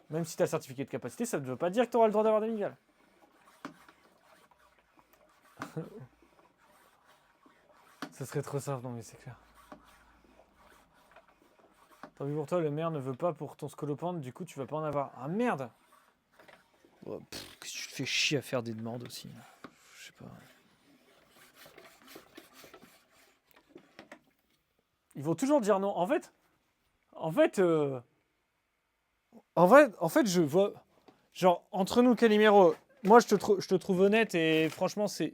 Même si tu as certificat de capacité, ça ne veut pas dire que tu auras le droit d'avoir des migales. Ça serait trop simple, non mais c'est clair. Tant pis pour toi, le maire ne veut pas pour ton scolopendre, du coup tu vas pas en avoir. Ah merde! Oh, qu'est-ce que tu te fais chier à faire des demandes aussi? Je sais pas. Ils vont toujours dire non. En fait, je vois. Genre, entre nous, Calimero, moi je te trouve honnête et franchement, c'est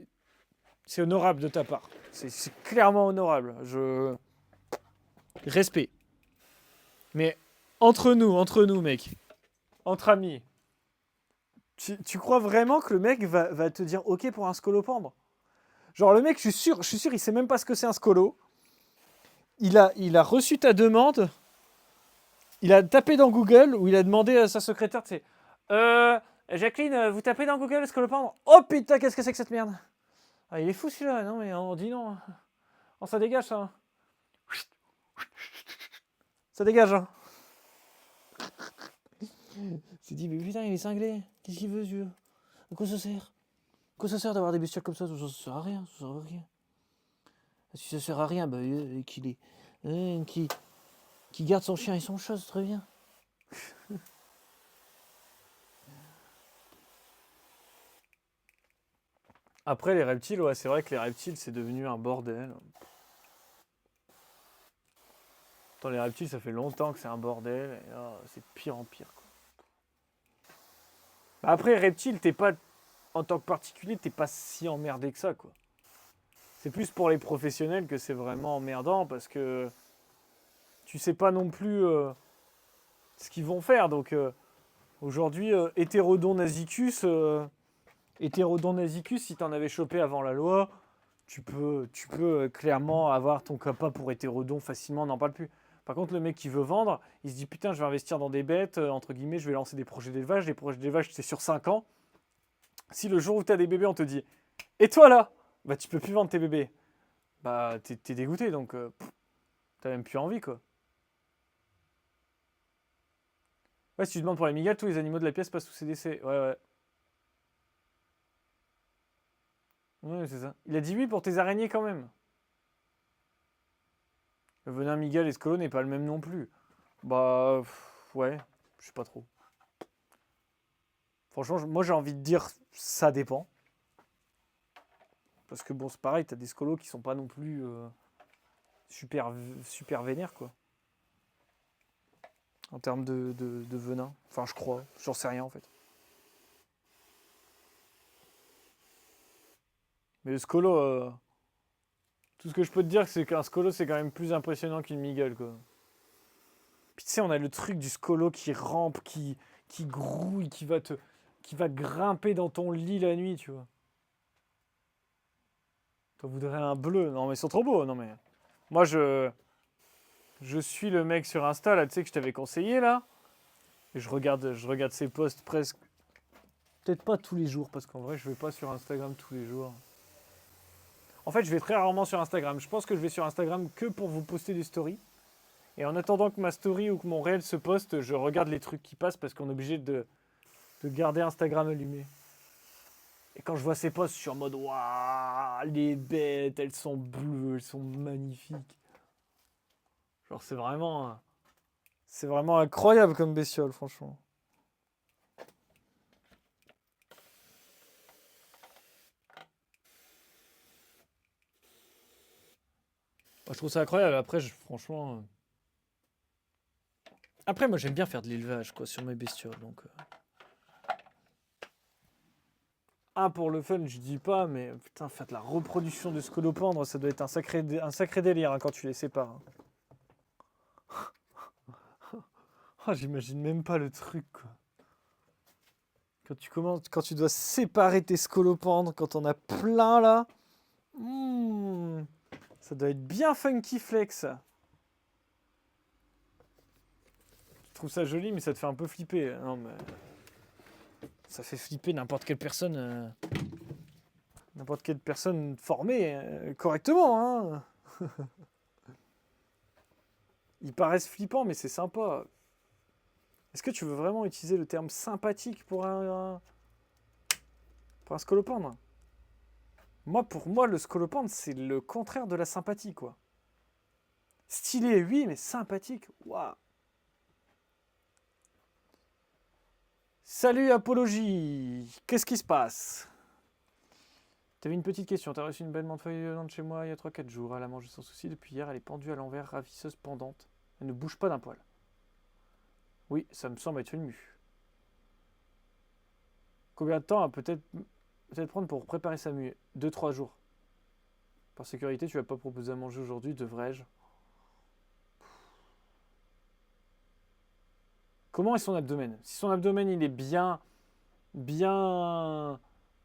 honorable de ta part. C'est clairement honorable. Respect. Mais entre nous, mec. Entre amis. Tu crois vraiment que le mec va te dire OK pour un scolopendre? Genre, le mec, je suis sûr, il sait même pas ce que c'est un scolo. Il a reçu ta demande. Il a tapé dans Google ou il a demandé à sa secrétaire, tu sais, Jacqueline, vous tapez dans Google scolopendre? Oh putain, qu'est-ce que c'est que cette merde? Ah, il est fou celui-là, non mais on dit non. Oh, ça dégage ça. Ça dégage, hein. C'est dit, mais putain, il est cinglé. Qu'est-ce qu'il veut, ce vieux? À quoi ça sert? À quoi ça sert d'avoir des bestioles comme ça? Ça sert à rien, ça sert à rien. Si ça sert à rien, bah, qui garde son chien et son chat, c'est très bien. Après, les reptiles, ouais, c'est vrai que les reptiles, c'est devenu un bordel. Attends, les reptiles, ça fait longtemps que c'est un bordel. Et là, c'est pire en pire, quoi. Après, reptiles, t'es pas, en tant que particulier, t'es pas si emmerdé que ça, quoi. C'est plus pour les professionnels que c'est vraiment emmerdant parce que tu sais pas non plus ce qu'ils vont faire. Donc, aujourd'hui, Hétérodon nasicus, si t'en avais chopé avant la loi, tu peux clairement avoir ton CAPA pour hétérodon facilement, on n'en parle plus. Par contre, le mec qui veut vendre, il se dit putain, je vais investir dans des bêtes, entre guillemets, je vais lancer des projets d'élevage. Les projets d'élevage, c'est sur 5 ans. Si le jour où tu as des bébés, on te dit et toi là, bah tu peux plus vendre tes bébés. Bah t'es dégoûté, donc t'as même plus envie, quoi. Ouais, si tu demandes pour les migales, tous les animaux de la pièce passent sous CDC. Ouais, ouais. Ouais, c'est ça. Il a dit oui pour tes araignées quand même. Le venin Miguel et Scolo n'est pas le même non plus. Bah, ouais, je sais pas trop. Franchement, moi j'ai envie de dire ça dépend. Parce que bon, c'est pareil, t'as des scolos qui sont pas non plus super, super vénères, quoi. En termes de venin. Enfin, je crois. J'en sais rien en fait. Mais le scolo, tout ce que je peux te dire, c'est qu'un scolo, c'est quand même plus impressionnant qu'une miguel, quoi. Puis tu sais, on a le truc du scolo qui rampe, qui grouille, qui va grimper dans ton lit la nuit, tu vois. T'en voudrais un bleu? Non, mais ils sont trop beaux, non mais. Moi, je suis le mec sur Insta, là, tu sais, que je t'avais conseillé, là. Et je regarde ses posts presque. Peut-être pas tous les jours, parce qu'en vrai, je vais pas sur Instagram tous les jours. En fait, je vais très rarement sur Instagram. Je pense que je vais sur Instagram que pour vous poster des stories. Et en attendant que ma story ou que mon réel se poste, je regarde les trucs qui passent parce qu'on est obligé de garder Instagram allumé. Et quand je vois ces posts, je suis en mode waouh, les bêtes, elles sont bleues, elles sont magnifiques. Genre, c'est vraiment incroyable comme bestiole, franchement. Moi, je trouve ça incroyable. Après, franchement. Après, moi, j'aime bien faire de l'élevage, quoi, sur mes bestioles. Donc. Pour le fun, je dis pas, mais putain, faire de la reproduction de scolopendre, ça doit être un sacré délire hein, quand tu les sépares. Oh, j'imagine même pas le truc, quoi. Quand tu dois séparer tes scolopendres, quand on a plein là, Ça doit être bien funky flex. Je trouve ça joli, mais ça te fait un peu flipper. Non, mais... Ça fait flipper n'importe quelle personne... N'importe quelle personne formée correctement. Hein. Ils paraissent flippants, mais c'est sympa. Est-ce que tu veux vraiment utiliser le terme sympathique pour un scolopendre? Pour moi, le scolopendre, c'est le contraire de la sympathie, quoi. Stylé, oui, mais sympathique, waouh. Salut Apologie, qu'est-ce qui se passe? T'avais une petite question, t'as reçu une belle mentefeuille de chez moi il y a 3-4 jours. Elle a mangé sans souci depuis hier, elle est pendue à l'envers, ravisseuse pendante. Elle ne bouge pas d'un poil. Oui, ça me semble être une mue. Combien de temps à peut-être prendre pour préparer sa mue? 2-3 jours. Par sécurité, tu vas pas proposer à manger aujourd'hui, devrais-je? Comment est son abdomen? Si son abdomen il est bien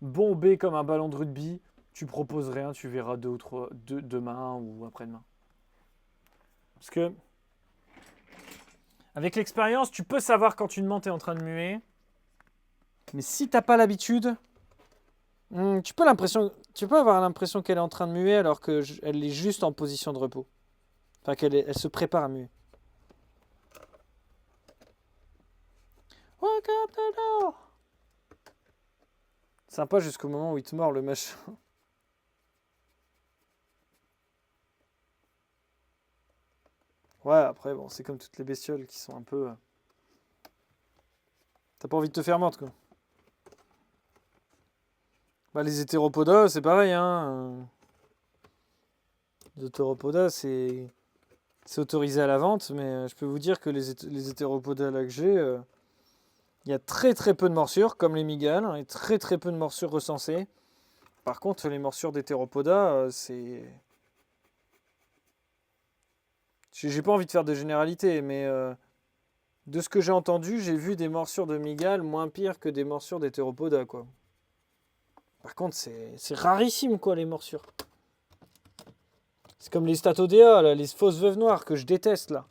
bombé comme un ballon de rugby, tu proposes rien, tu verras demain ou après-demain. Parce que avec l'expérience, tu peux savoir quand une menthe est en train de muer. Mais si t'as pas l'habitude, tu peux avoir l'impression qu'elle est en train de muer alors qu'elle est juste en position de repos. Enfin, elle se prépare à muer. Regarde alors. Sympa jusqu'au moment où il te mord le machin. Ouais, après, bon, c'est comme toutes les bestioles qui sont un peu... T'as pas envie de te faire mordre, quoi. Bah, les hétéropodas, c'est pareil, hein. Les hétéropodas, c'est autorisé à la vente, mais je peux vous dire que les hétéropodas là que j'ai, il y a très très peu de morsures, comme les mygales, et très très peu de morsures recensées. Par contre, les morsures d'hétéropodas, c'est... J'ai pas envie de faire de généralité, mais de ce que j'ai entendu, j'ai vu des morsures de mygales moins pires que des morsures d'hétéropodas, quoi. Par contre, c'est rarissime, quoi, les morsures. C'est comme les statodea, là, les fausses veuves noires, que je déteste, là.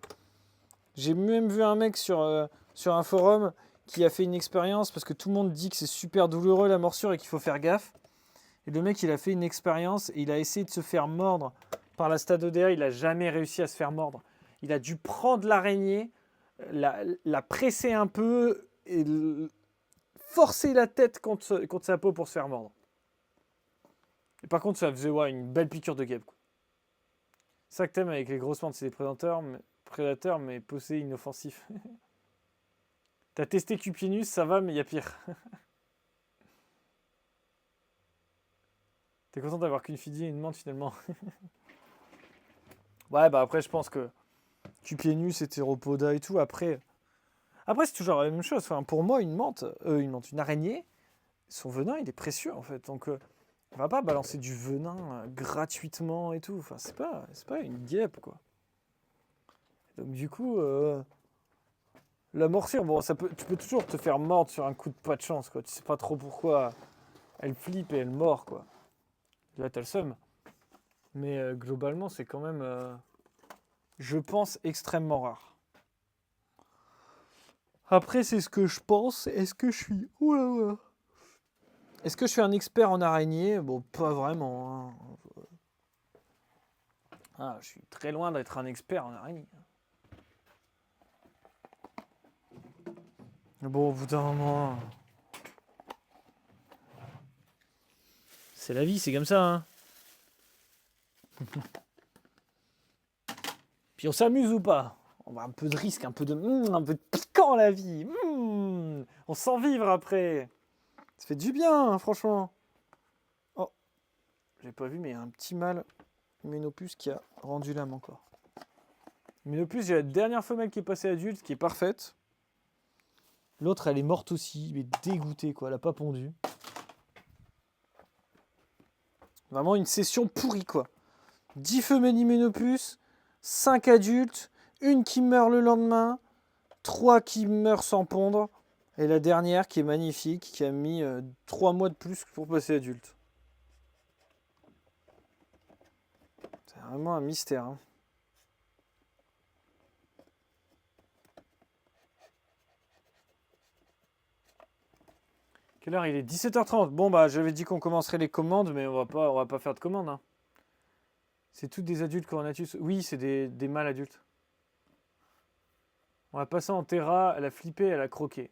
J'ai même vu un mec sur un forum qui a fait une expérience, parce que tout le monde dit que c'est super douloureux, la morsure, et qu'il faut faire gaffe. Et le mec, il a fait une expérience, et il a essayé de se faire mordre par la statodea, il n'a jamais réussi à se faire mordre. Il a dû prendre l'araignée, la presser un peu, et forcer la tête contre sa peau pour se faire mordre. Et par contre, ça faisait une belle piqûre de guêpe. C'est ça que t'aimes avec les grosses menthes, c'est des prédateurs, mais posés inoffensifs. T'as testé Cupinus, ça va, mais il y a pire. T'es content d'avoir qu'une fille et une menthe finalement. Ouais, bah après, je pense que Cupienus, hétéropoda et tout, après c'est toujours la même chose. Enfin, pour moi, une araignée, son venin, il est précieux en fait. Donc, on va pas balancer du venin gratuitement et tout. Enfin, c'est pas une guêpe, quoi. Donc, du coup, la morsure, bon, tu peux toujours te faire mordre sur un coup de pas de chance, quoi. Tu sais pas trop pourquoi elle flippe et elle mord, quoi. Là, t'as le seum. Mais globalement, c'est quand même, je pense, extrêmement rare. Après, c'est ce que je pense. Est-ce que je suis... Est-ce que je suis un expert en araignée? Bon, pas vraiment. Hein. Ah, je suis très loin d'être un expert en araignée. Bon, au bout d'un moment... C'est la vie, c'est comme ça. Hein. Puis on s'amuse ou pas? On va un peu de risque, un peu de piquant la vie. On sent vivre après. Ça fait du bien, hein, franchement. Oh, j'ai pas vu, mais il y a un petit mâle Ménopus qui a rendu l'âme encore. Ménopus, j'ai la dernière femelle qui est passée adulte, qui est parfaite. L'autre, elle est morte aussi, mais dégoûtée, quoi. Elle a pas pondu. Vraiment une session pourrie, quoi. 10 femelles Hyménopus, 5 adultes, une qui meurt le lendemain, 3 qui meurent sans pondre, et la dernière qui est magnifique, qui a mis 3 mois de plus pour passer adulte. C'est vraiment un mystère. Hein. Quelle heure il est? 17h30. Bon, bah, j'avais dit qu'on commencerait les commandes, mais on va pas faire de commandes. Hein. C'est toutes des adultes coronatus. Oui, c'est des mâles adultes. On va passer en Terra, elle a flippé, elle a croqué.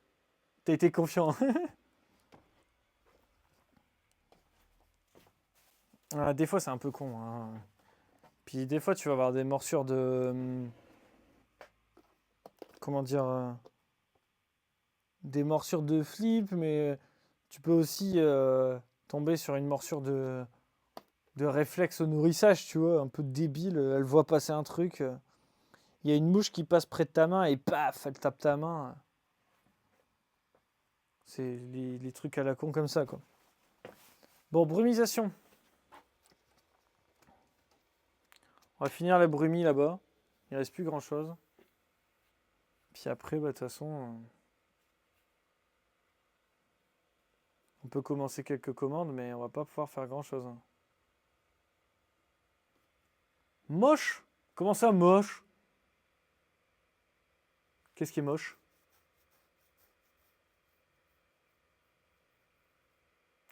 T'as été confiant. Ah, des fois, c'est un peu con. Hein. Puis des fois, tu vas avoir des morsures de... comment dire des morsures de flip, mais tu peux aussi tomber sur une morsure de réflexe au nourrissage, tu vois, un peu débile. Elle voit passer un truc. Il y a une mouche qui passe près de ta main et paf, elle tape ta main. C'est les trucs à la con comme ça, quoi. Bon, brumisation. On va finir la brumie là-bas. Il reste plus grand-chose. Puis après, bah, de toute façon, on peut commencer quelques commandes, mais on va pas pouvoir faire grand-chose. Hein. Moche? Comment ça, moche? Qu'est-ce qui est moche?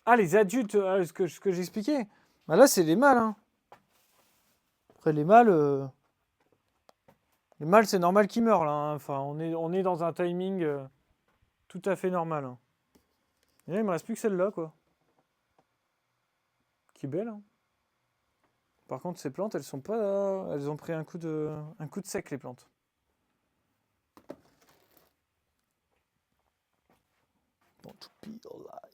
Ah, les adultes, ce que j'expliquais. Bah là, c'est les mâles. Hein. Après, les mâles, c'est normal qu'ils meurent, là. Hein. Enfin, on est dans un timing tout à fait normal. Hein. Et là, il me reste plus que celle-là, quoi. Qui est belle. Hein. Par contre, ces plantes, elles sont pas... elles ont pris un coup de sec, les plantes. Born to be alive.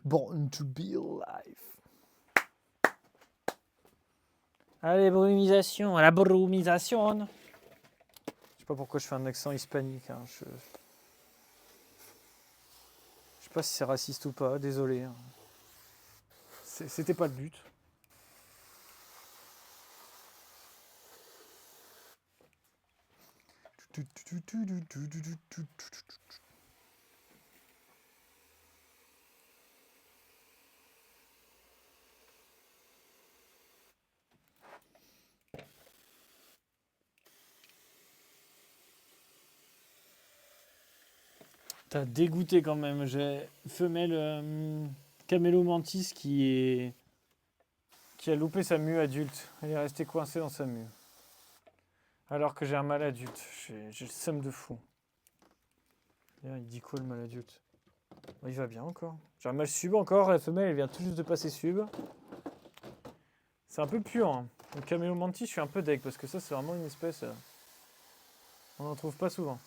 Born to be alive. Allez, brumisation, à la brumisation. Je sais pas pourquoi je fais un accent hispanique. Hein. Je sais pas si c'est raciste ou pas, désolé. Hein. C'était pas le but. T'as dégoûté quand même. J'ai femelle Camélo Mantis qui a loupé sa mue adulte. Elle est restée coincée dans sa mue. Alors que j'ai un mâle adulte. J'ai le seum de fou. Il dit quoi le mâle adulte? Il va bien encore. J'ai un mâle sub encore. La femelle elle vient tout juste de passer sub. C'est un peu pur. Hein. Le Camélo Mantis, je suis un peu deg parce que ça c'est vraiment une espèce... on n'en trouve pas souvent.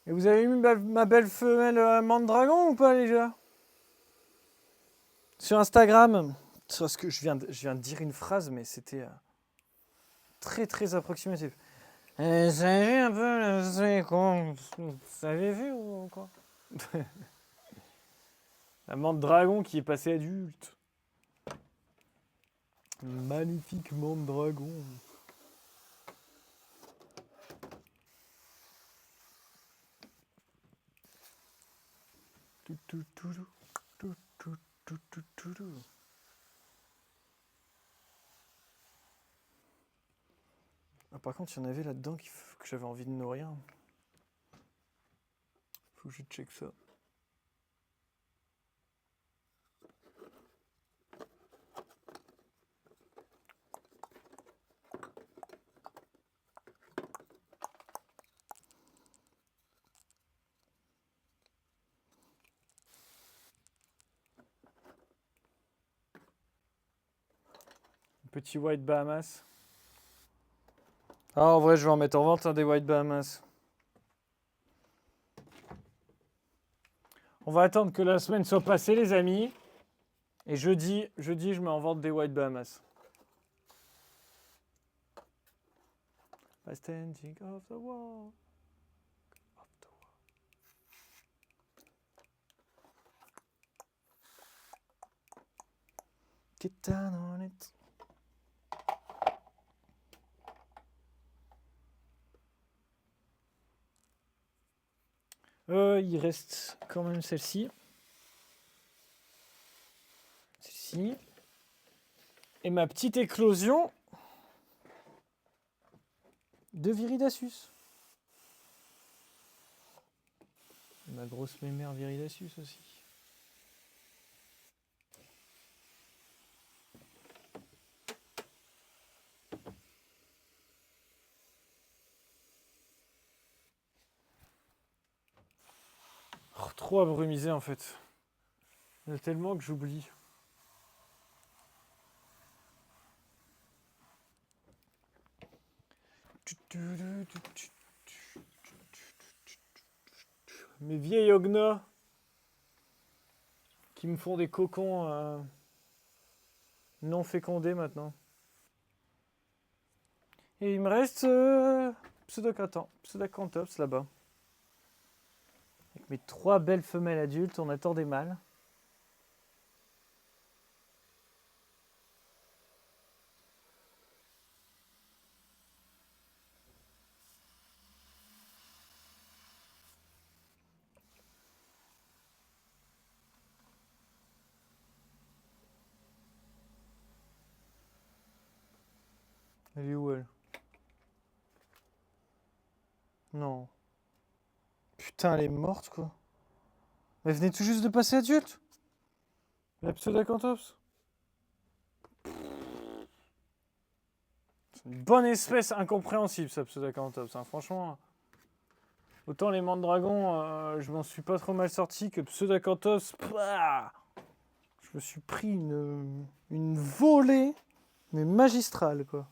Et vous avez vu ma belle femelle mandragon ou pas, les gars? Sur Instagram. Parce que je viens de dire une phrase, mais c'était très très approximatif. Vous avez vu un peu vous avez vu ou quoi? La mandragon qui est passée adulte. Magnifique mandragon. Ah, par contre, il y en avait là-dedans que j'avais envie de nourrir. Faut que je check ça. Petit White Bahamas. Ah, en vrai, je vais en mettre en vente des White Bahamas. On va attendre que la semaine soit passée, les amis. Et jeudi, je mets en vente des White Bahamas. By standing off the wall. Get down on it. Il reste quand même celle-ci. Celle-ci. Et ma petite éclosion de Viridaceus. Et ma grosse mémère Viridaceus aussi. Oh, trop abrumisé en fait. Il y en a tellement que j'oublie. Mes vieilles ognas qui me font des cocons non fécondés maintenant. Et il me reste Pseudacanthops là-bas. Avec mes 3 belles femelles adultes, on attend des mâles. Elle est où elle? Non. Putain, elle est morte quoi. Elle venait tout juste de passer adulte. La Pseudacanthops. C'est une bonne espèce incompréhensible, ça, Pseudacanthops. Hein. Franchement, autant les mandragons, je m'en suis pas trop mal sorti que Pseudacanthops. Je me suis pris une volée, mais magistrale, quoi.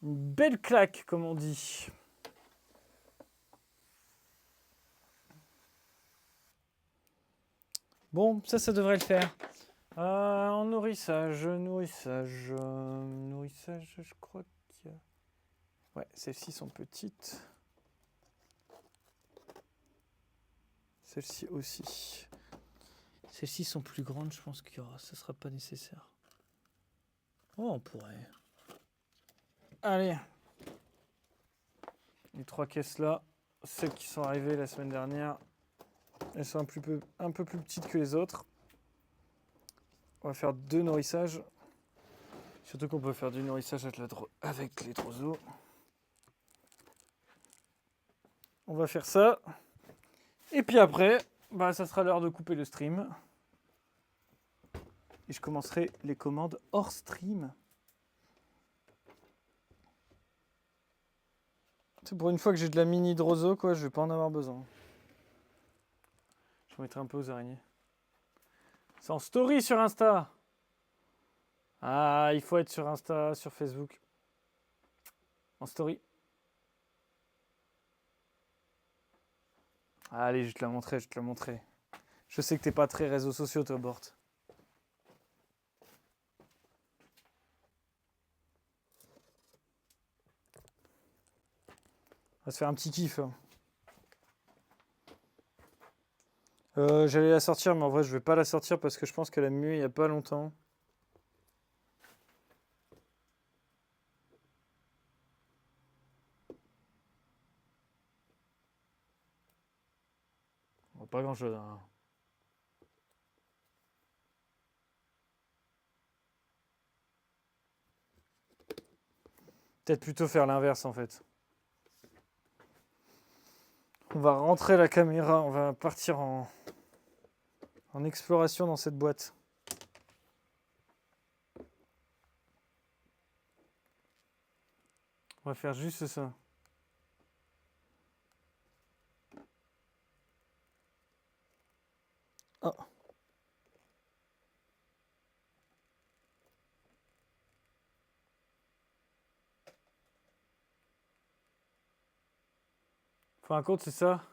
Une belle claque, comme on dit. Bon, ça devrait le faire. En nourrissage, je crois qu'il y a... Ouais, celles-ci sont petites. Celles-ci aussi. Celles-ci sont plus grandes, je pense que ça sera pas nécessaire. Oh, on pourrait. Allez. Les 3 caisses là, celles qui sont arrivées la semaine dernière, elles sont un peu plus petites que les autres. On va faire 2 nourrissages. Surtout qu'on peut faire du nourrissage avec les droseaux. On va faire ça. Et puis après, ça sera l'heure de couper le stream. Et je commencerai les commandes hors stream. C'est pour une fois que j'ai de la mini droso, quoi, je vais pas en avoir besoin. Je mettrai un peu aux araignées. C'est en story sur Insta. Ah, il faut être sur Insta, sur Facebook. En story. Allez, je vais te la montrer, Je sais que t'es pas très réseaux sociaux, toi, Bort. On va se faire un petit kiff. Hein. J'allais la sortir, mais en vrai, je vais pas la sortir parce que je pense qu'elle a mué il y a pas longtemps. Bon, pas grand-chose. Hein. Peut-être plutôt faire l'inverse, en fait. On va rentrer la caméra, on va partir en exploration dans cette boîte. On va faire juste ça. Oh. Faut un compte, c'est ça?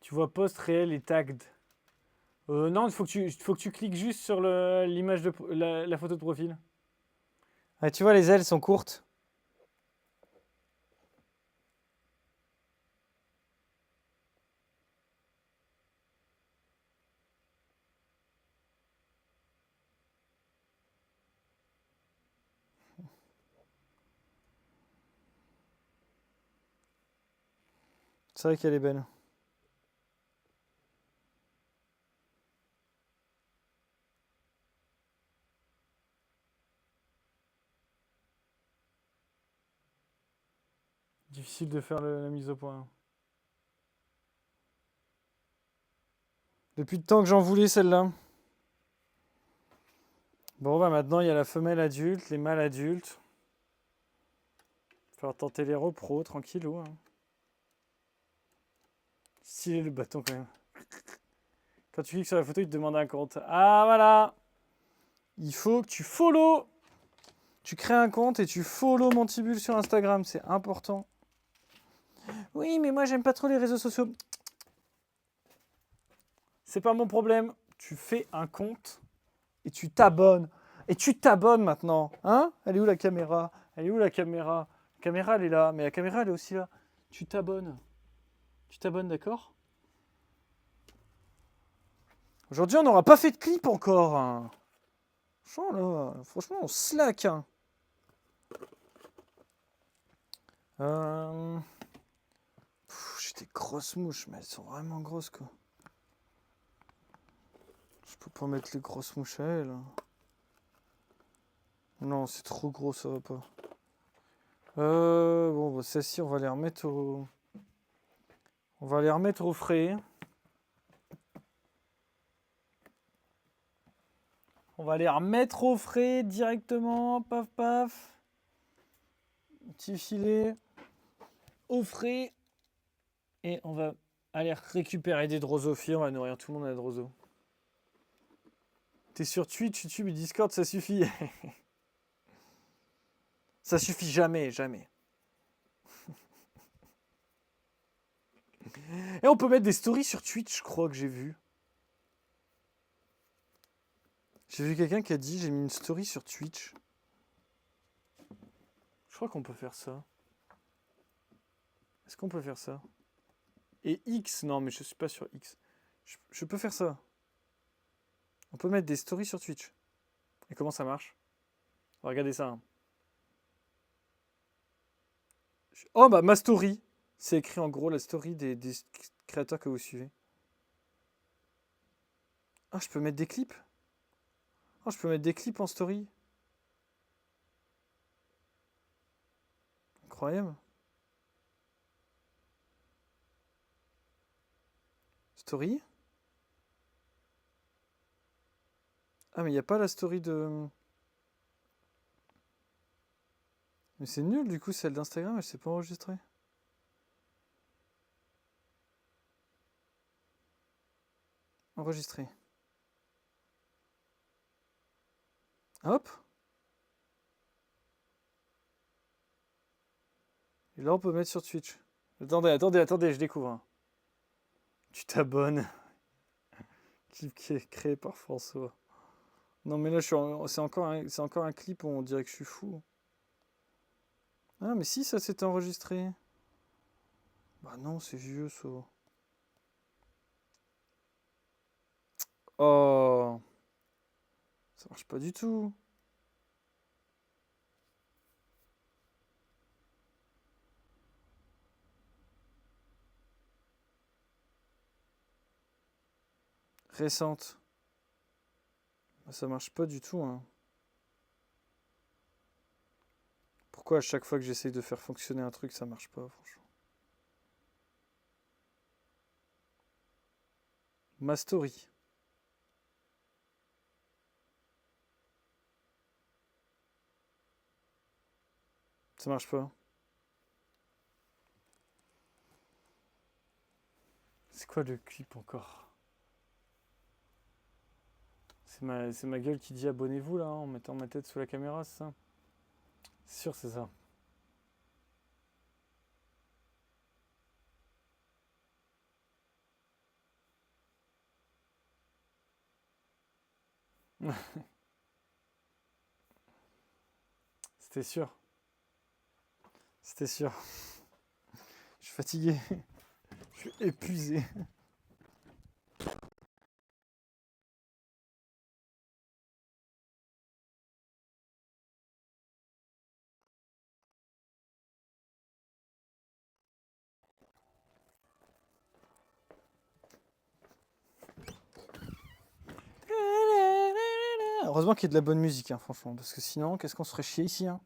Tu vois post réel et tagged. Non, il faut que tu cliques juste sur l'image de la photo de profil. Ah, tu vois, les ailes sont courtes. C'est vrai qu'elle est belle. Difficile de faire la mise au point. Depuis le temps que j'en voulais celle-là. Bon, bah maintenant il y a la femelle adulte, les mâles adultes. Il va falloir tenter les repros, tranquillou. Hein. Stylé le bâton quand même. Quand tu cliques sur la photo, il te demande un compte. Ah voilà. Il faut que tu follow. Tu crées un compte et tu follow Mantibule sur Instagram, c'est important. Oui, mais moi j'aime pas trop les réseaux sociaux. C'est pas mon problème. Tu fais un compte et tu t'abonnes. Et tu t'abonnes maintenant. Hein? Elle est où la caméra? Elle est où la caméra? La caméra, elle est là. Mais la caméra, elle est aussi là. Tu t'abonnes. Tu t'abonnes, d'accord? Aujourd'hui, on n'aura pas fait de clip encore. Hein. Franchement, on slack. Hein. J'ai des grosses mouches, mais elles sont vraiment grosses, quoi. Je peux pas mettre les grosses mouches à elles. Hein. Non, c'est trop gros, ça va pas. Bon, bah, celles-ci, on va les remettre au... On va les remettre au frais. On va les remettre au frais directement. Paf, paf. Petit filet. Au frais. Et on va aller récupérer des drosophiles. On va nourrir tout le monde à la droso. T'es sur Twitch, YouTube et Discord, ça suffit. Ça suffit jamais, jamais. Et on peut mettre des stories sur Twitch, je crois que j'ai vu. J'ai vu quelqu'un qui a dit j'ai mis une story sur Twitch. Je crois qu'on peut faire ça. Est-ce qu'on peut faire ça? Et X, non mais je suis pas sur X. Je peux faire ça. On peut mettre des stories sur Twitch. Et comment ça marche? Regardez ça. Hein. Oh bah ma story. C'est écrit en gros la story des créateurs que vous suivez. Ah, je peux mettre des clips? Oh, je peux mettre des clips en story. Incroyable. Story? Ah, mais il n'y a pas la story de... Mais c'est nul, du coup, celle d'Instagram, elle s'est pas enregistrée. Enregistrée. Hop. Et là, on peut mettre sur Twitch. Attendez, je découvre. Hein. Tu t'abonnes. Clip qui est créé par François. Non, mais là, c'est encore un clip où on dirait que je suis fou. Ah, mais si, ça s'était enregistré. Bah non, c'est vieux, ça. Oh. Ça marche pas du tout. Récente. Ça marche pas du tout. Hein. Pourquoi à chaque fois que j'essaye de faire fonctionner un truc, ça marche pas, franchement. Ma story. Ça marche pas. C'est quoi le clip encore? C'est ma gueule qui dit abonnez-vous là, en mettant ma tête sous la caméra, c'est ça? C'est sûr, c'est ça. C'était sûr. C'était sûr. Je suis fatigué. Je suis épuisé. Heureusement qu'il y a de la bonne musique, hein, franchement, parce que sinon, qu'est-ce qu'on se ferait chier ici, hein.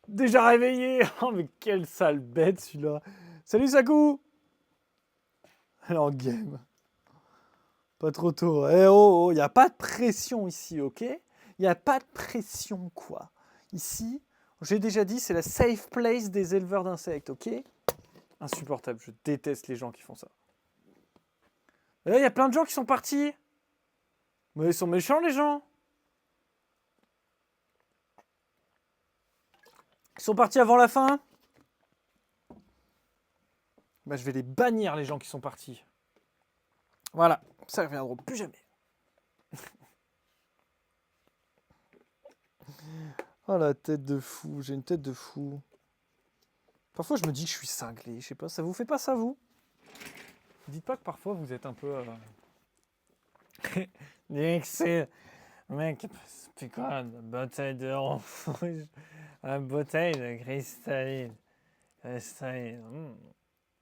Déjà réveillé. Oh, mais quelle sale bête, celui-là. Salut, Sakou. Elle est en game. Pas trop tôt. Eh oh, oh, y a pas de pression ici, ok? Y a pas de pression, quoi. Ici, j'ai déjà dit, c'est la safe place des éleveurs d'insectes, ok? Insupportable. Je déteste les gens qui font ça. Et là, il y a plein de gens qui sont partis. Mais ils sont méchants, les gens. Ils sont partis avant la fin. Bah, je vais les bannir, les gens qui sont partis. Voilà, ça ne reviendra plus jamais. Oh, la tête de fou, j'ai une tête de fou. Parfois, je me dis que je suis cinglé, je sais pas, ça vous fait pas ça, vous? Dites pas que parfois, vous êtes un peu... Mec, c'est quoi une bouteille de rouge? Une bouteille de cristalline.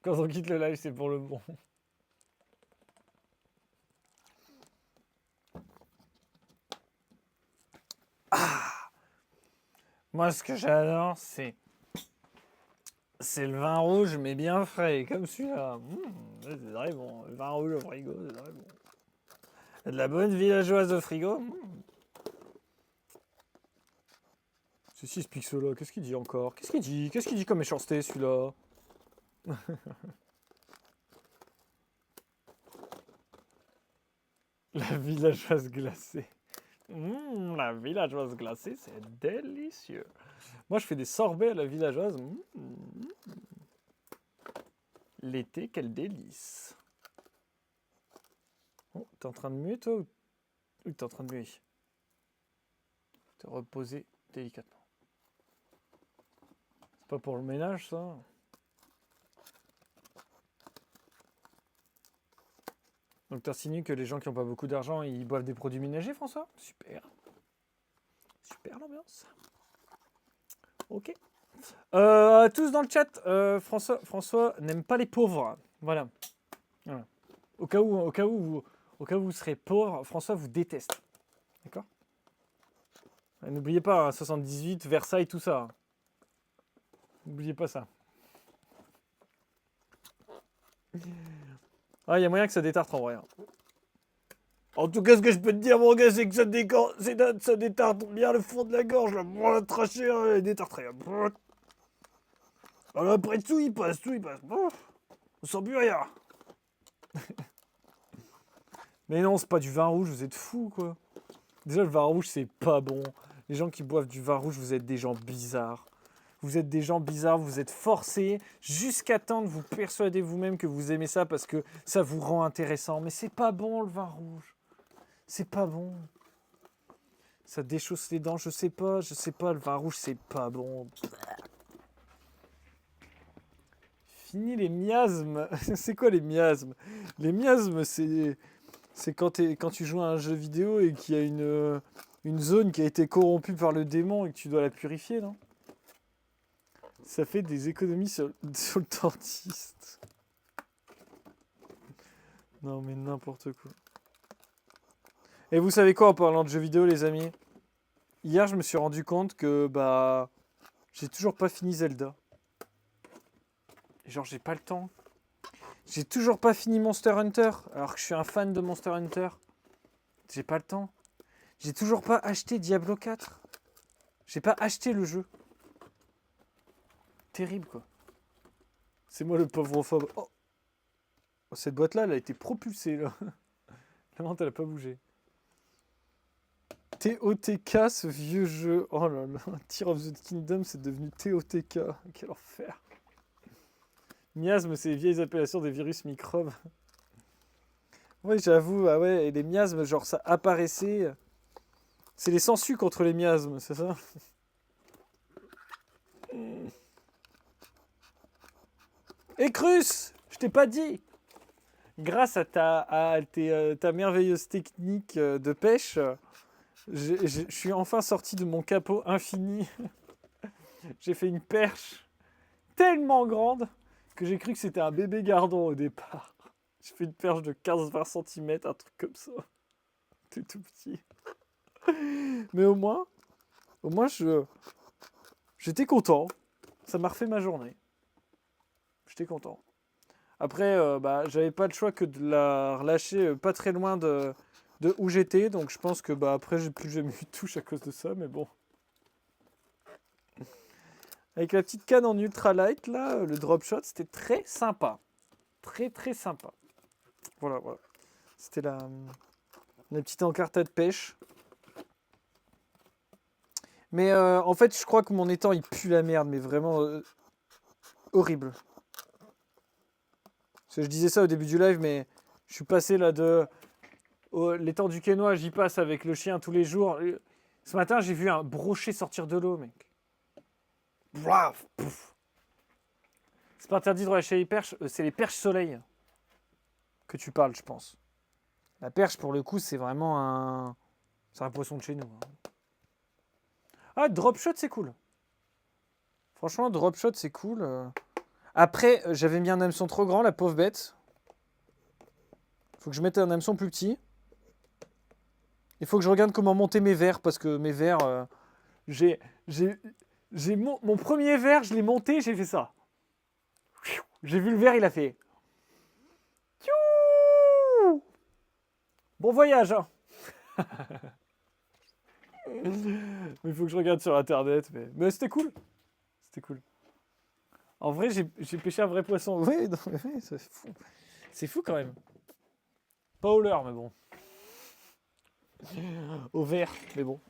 Quand on quitte le live, c'est pour le bon. Ah! Moi, ce que j'adore, c'est le vin rouge, mais bien frais, comme celui-là. C'est très bon. Le vin rouge au frigo, c'est très bon. De la bonne villageoise au frigo. C'est si ce pixel-là, qu'est-ce qu'il dit encore? Qu'est-ce qu'il dit comme méchanceté, celui-là? La villageoise glacée. La villageoise glacée, c'est délicieux. Moi, je fais des sorbets à la villageoise. L'été, quel délice. Oh, t'es en train de muer, toi? Ou t'es en train de muer? Te reposer délicatement. C'est pas pour le ménage, ça? Donc t'insinues que les gens qui n'ont pas beaucoup d'argent, ils boivent des produits ménagers, François? Super. Super l'ambiance. Ok. Tous dans le chat, François n'aime pas les pauvres. Voilà. Au cas où vous serez pauvre, François vous déteste. D'accord? N'oubliez pas, hein, 78, Versailles, tout ça. N'oubliez pas ça. Ah, il y a moyen que ça détarte en vrai. En tout cas, ce que je peux te dire, mon gars, c'est que ça détarte bien le fond de la gorge. Là. Tracher, et détartrer. Alors après, tout il passe. On sent plus rien. Mais non, c'est pas du vin rouge, vous êtes fous, quoi. Déjà, le vin rouge, c'est pas bon. Les gens qui boivent du vin rouge, vous êtes des gens bizarres. Vous êtes des gens bizarres, vous êtes forcés jusqu'à temps de vous persuader vous-même que vous aimez ça parce que ça vous rend intéressant. Mais c'est pas bon, le vin rouge. C'est pas bon. Ça déchausse les dents, je sais pas, le vin rouge, c'est pas bon. Fini les miasmes. C'est quoi les miasmes? Les miasmes, c'est quand tu joues à un jeu vidéo et qu'il y a une zone qui a été corrompue par le démon et que tu dois la purifier, non? Ça fait des économies sur le dentiste. Non mais n'importe quoi. Et vous savez quoi en parlant de jeux vidéo, les amis? Hier, je me suis rendu compte que bah j'ai toujours pas fini Zelda. Et genre, j'ai pas le temps. J'ai toujours pas fini Monster Hunter, alors que je suis un fan de Monster Hunter. J'ai pas le temps. J'ai toujours pas acheté Diablo 4. J'ai pas acheté le jeu. Terrible, quoi. C'est moi le pauvre phobe. Oh, cette boîte-là, elle a été propulsée, là. La menthe, elle a pas bougé. TOTK, ce vieux jeu. Oh là là. Tear of the Kingdom, c'est devenu TOTK. Quel enfer. Miasmes, c'est les vieilles appellations des virus microbes. Oui, j'avoue, ah ouais, et les miasmes, genre ça apparaissait. C'est les sangsues contre les miasmes, c'est ça? Écrus! Je t'ai pas dit! Grâce à ta merveilleuse technique de pêche, je suis enfin sorti de mon capot infini. J'ai fait une perche tellement grande que j'ai cru que c'était un bébé gardon au départ. J'ai fait une perche de 15-20 cm, un truc comme ça. T'es tout petit. Mais au moins j'étais content. Ça m'a refait ma journée. J'étais content. Après, bah, j'avais pas le choix que de la relâcher pas très loin de où j'étais. Donc je pense que bah, après, j'ai plus jamais eu de touche à cause de ça. Mais bon. Avec la petite canne en ultralight, là, le drop shot, c'était très sympa. Très, très sympa. Voilà, voilà. C'était la petite encarta de pêche. Mais en fait, je crois que mon étang, il pue la merde. Mais vraiment horrible. Parce que je disais ça au début du live, mais je suis passé là de l'étang du Quesnoy, j'y passe avec le chien tous les jours. Ce matin, j'ai vu un brochet sortir de l'eau, mec. Braf, pouf. C'est pas interdit de relâcher les perches, c'est les perches soleil que tu parles, je pense. La perche, pour le coup, c'est vraiment un... C'est un poisson de chez nous. Hein. Ah, drop shot, c'est cool. Franchement, drop shot, c'est cool. Après, j'avais mis un hameçon trop grand, la pauvre bête. Faut que je mette un hameçon plus petit. Il faut que je regarde comment monter mes verres, parce que mes verres... j'ai mon premier verre, je l'ai monté, j'ai fait ça. J'ai vu le verre, il a fait... Bon voyage, hein. Il faut que je regarde sur internet, mais c'était cool. C'était cool. En vrai, j'ai pêché un vrai poisson. Oui, c'est fou. C'est fou quand même. Pas au leurre, mais bon. Au vert, mais bon.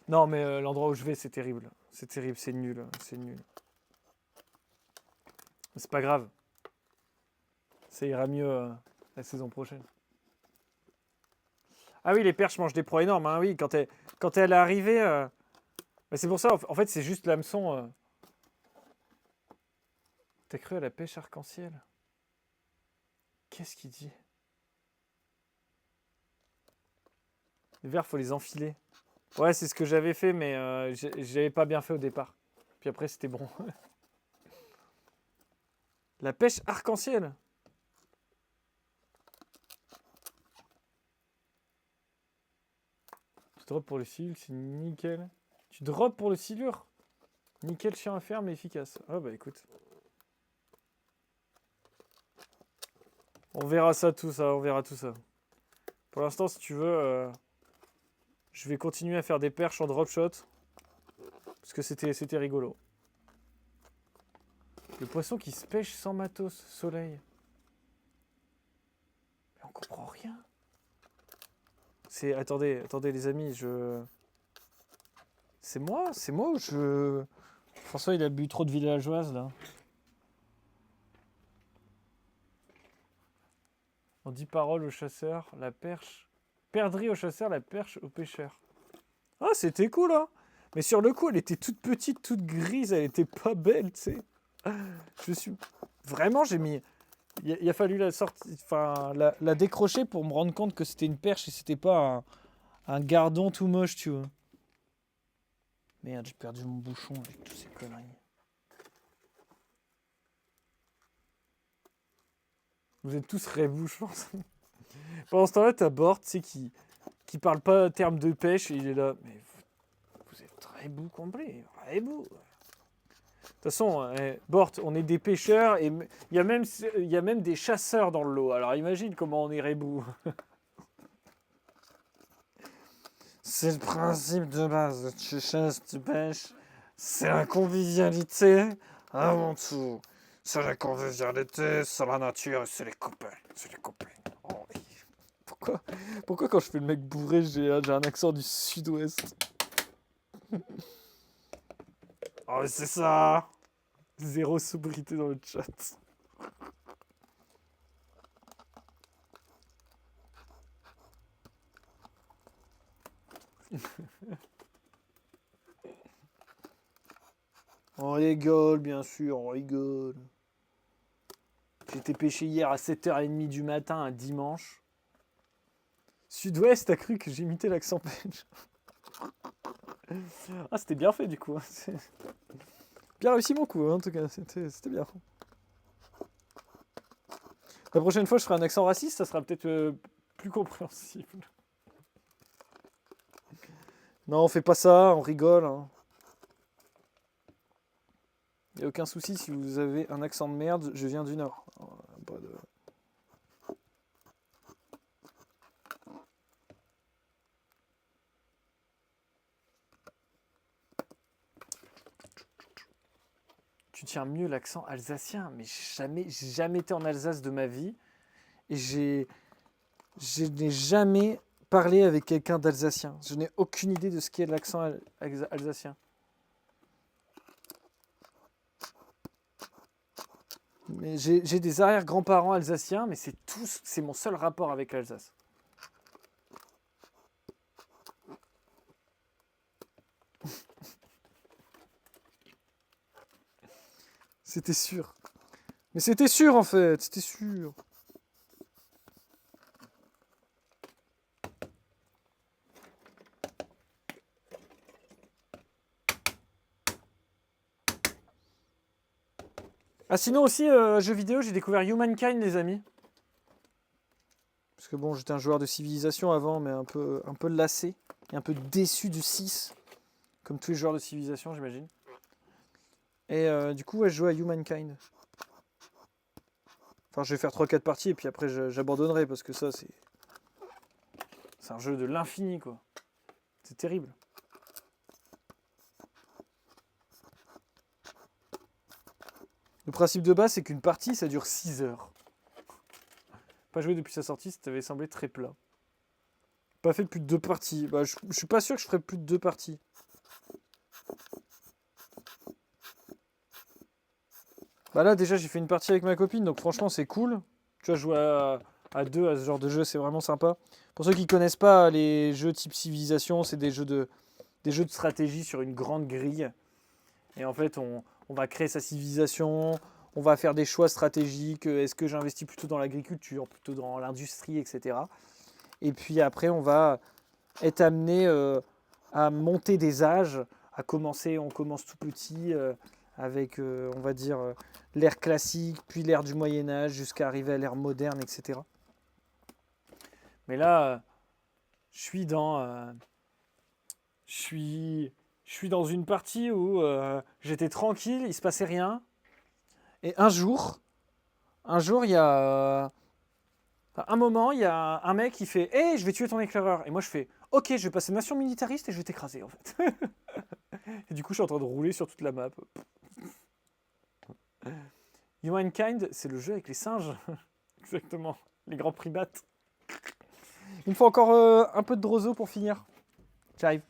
Non, mais l'endroit où je vais, c'est terrible. C'est terrible, c'est nul. C'est nul. C'est pas grave. Ça ira mieux la saison prochaine. Ah oui, les perches mangent des proies énormes. Hein, oui, quand elle est arrivée... bah, c'est pour ça, en fait, c'est juste l'hameçon... T'as cru à la pêche arc-en-ciel? Qu'est-ce qu'il dit? Les vers, faut les enfiler. Ouais, c'est ce que j'avais fait, mais j'avais pas bien fait au départ. Puis après, c'était bon. La pêche arc-en-ciel. Tu drops pour le silure, c'est nickel. Tu drops pour le silure? Nickel, chien à faire, mais efficace. Ah bah écoute. On verra ça, tout ça, on verra tout ça. Pour l'instant, si tu veux, je vais continuer à faire des perches en drop shot. Parce que c'était rigolo. Le poisson qui se pêche sans matos, soleil. Mais on comprend rien. Attendez les amis, C'est moi ou je... François, il a bu trop de villageoise, là. On dit parole au chasseur, la perche... Perdrix au chasseur, la perche au pêcheur. Ah, c'était cool, hein. Mais sur le coup, elle était toute petite, toute grise, elle était pas belle, tu sais. Je suis... Vraiment, j'ai mis... Il a fallu la décrocher pour me rendre compte que c'était une perche et c'était pas un gardon tout moche, tu vois. Merde, j'ai perdu mon bouchon avec toutes ces conneries. Vous êtes tous rêvous, je pense. Pendant ce temps-là, t'as Bort, tu sais, qui qui parle pas terme de pêche, et il est là. Mais vous êtes rebou complet, rebou. De toute façon, Bort, on est des pêcheurs et il y a même des chasseurs dans l'eau. Alors imagine comment on est rebou. C'est le principe de base. Tu chasses, tu pêches. C'est la convivialité avant tout. C'est la convivialité, c'est la nature, c'est les copains. C'est les copains. Oh, oui. Pourquoi quand je fais le mec bourré, j'ai un accent du sud-ouest? Oh, mais c'est ça. Zéro sobriété dans le chat. On rigole, bien sûr, on rigole. J'étais pêché hier à 7h30 du matin, un dimanche. Sud-Ouest, t'as cru que j'imitais l'accent belge? Ah, c'était bien fait du coup. Bien réussi mon coup, hein, en tout cas, c'était bien. La prochaine fois, je ferai un accent raciste, ça sera peut-être plus compréhensible. Non, on fait pas ça, on rigole. Hein. Y a aucun souci si vous avez un accent de merde, je viens du Nord. Pas de... Tu tiens mieux l'accent alsacien, mais j'ai jamais été en Alsace de ma vie. Et je n'ai jamais parlé avec quelqu'un d'alsacien. Je n'ai aucune idée de ce qu'est l'accent alsacien. Mais j'ai des arrière-grands-parents alsaciens, mais c'est mon seul rapport avec l'Alsace. C'était sûr. Mais c'était sûr en fait, c'était sûr. Ah sinon aussi, jeux vidéo, j'ai découvert Humankind les amis. Parce que bon, j'étais un joueur de Civilisation avant, mais un peu lassé. Et un peu déçu du 6. Comme tous les joueurs de Civilisation, j'imagine. Et du coup, ouais, je joue à Humankind. Enfin, je vais faire 3-4 parties et puis après j'abandonnerai parce que ça, c'est un jeu de l'infini, quoi. C'est terrible. Le principe de base, c'est qu'une partie, ça dure 6 heures. Pas joué depuis sa sortie, ça t'avait semblé très plat. Pas fait plus de 2 parties. Bah, je suis pas sûr que je ferai plus de 2 parties. Bah là, déjà, j'ai fait une partie avec ma copine, donc franchement, c'est cool. Tu vois, jouer à 2 à ce genre de jeu, c'est vraiment sympa. Pour ceux qui connaissent pas les jeux type Civilisation, c'est des jeux de stratégie sur une grande grille. Et en fait, on va créer sa civilisation, on va faire des choix stratégiques. Est-ce que j'investis plutôt dans l'agriculture, plutôt dans l'industrie, etc. Et puis après, on va être amené à monter des âges, on commence tout petit avec, on va dire, l'ère classique, puis l'ère du Moyen-Âge, jusqu'à arriver à l'ère moderne, etc. Mais là, je suis dans une partie où j'étais tranquille, il se passait rien. Et un jour, il y a un moment, il y a un mec qui fait Hey, je vais tuer ton éclaireur. Et moi, je fais Ok, je vais passer nation militariste et je vais t'écraser, en fait. Et du coup, je suis en train de rouler sur toute la map. Humankind, c'est le jeu avec les singes. Exactement. Les grands primates. Il me faut encore un peu de Drozo pour finir. J'arrive.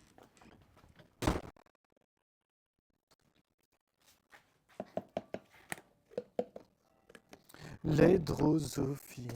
Les drosophiles.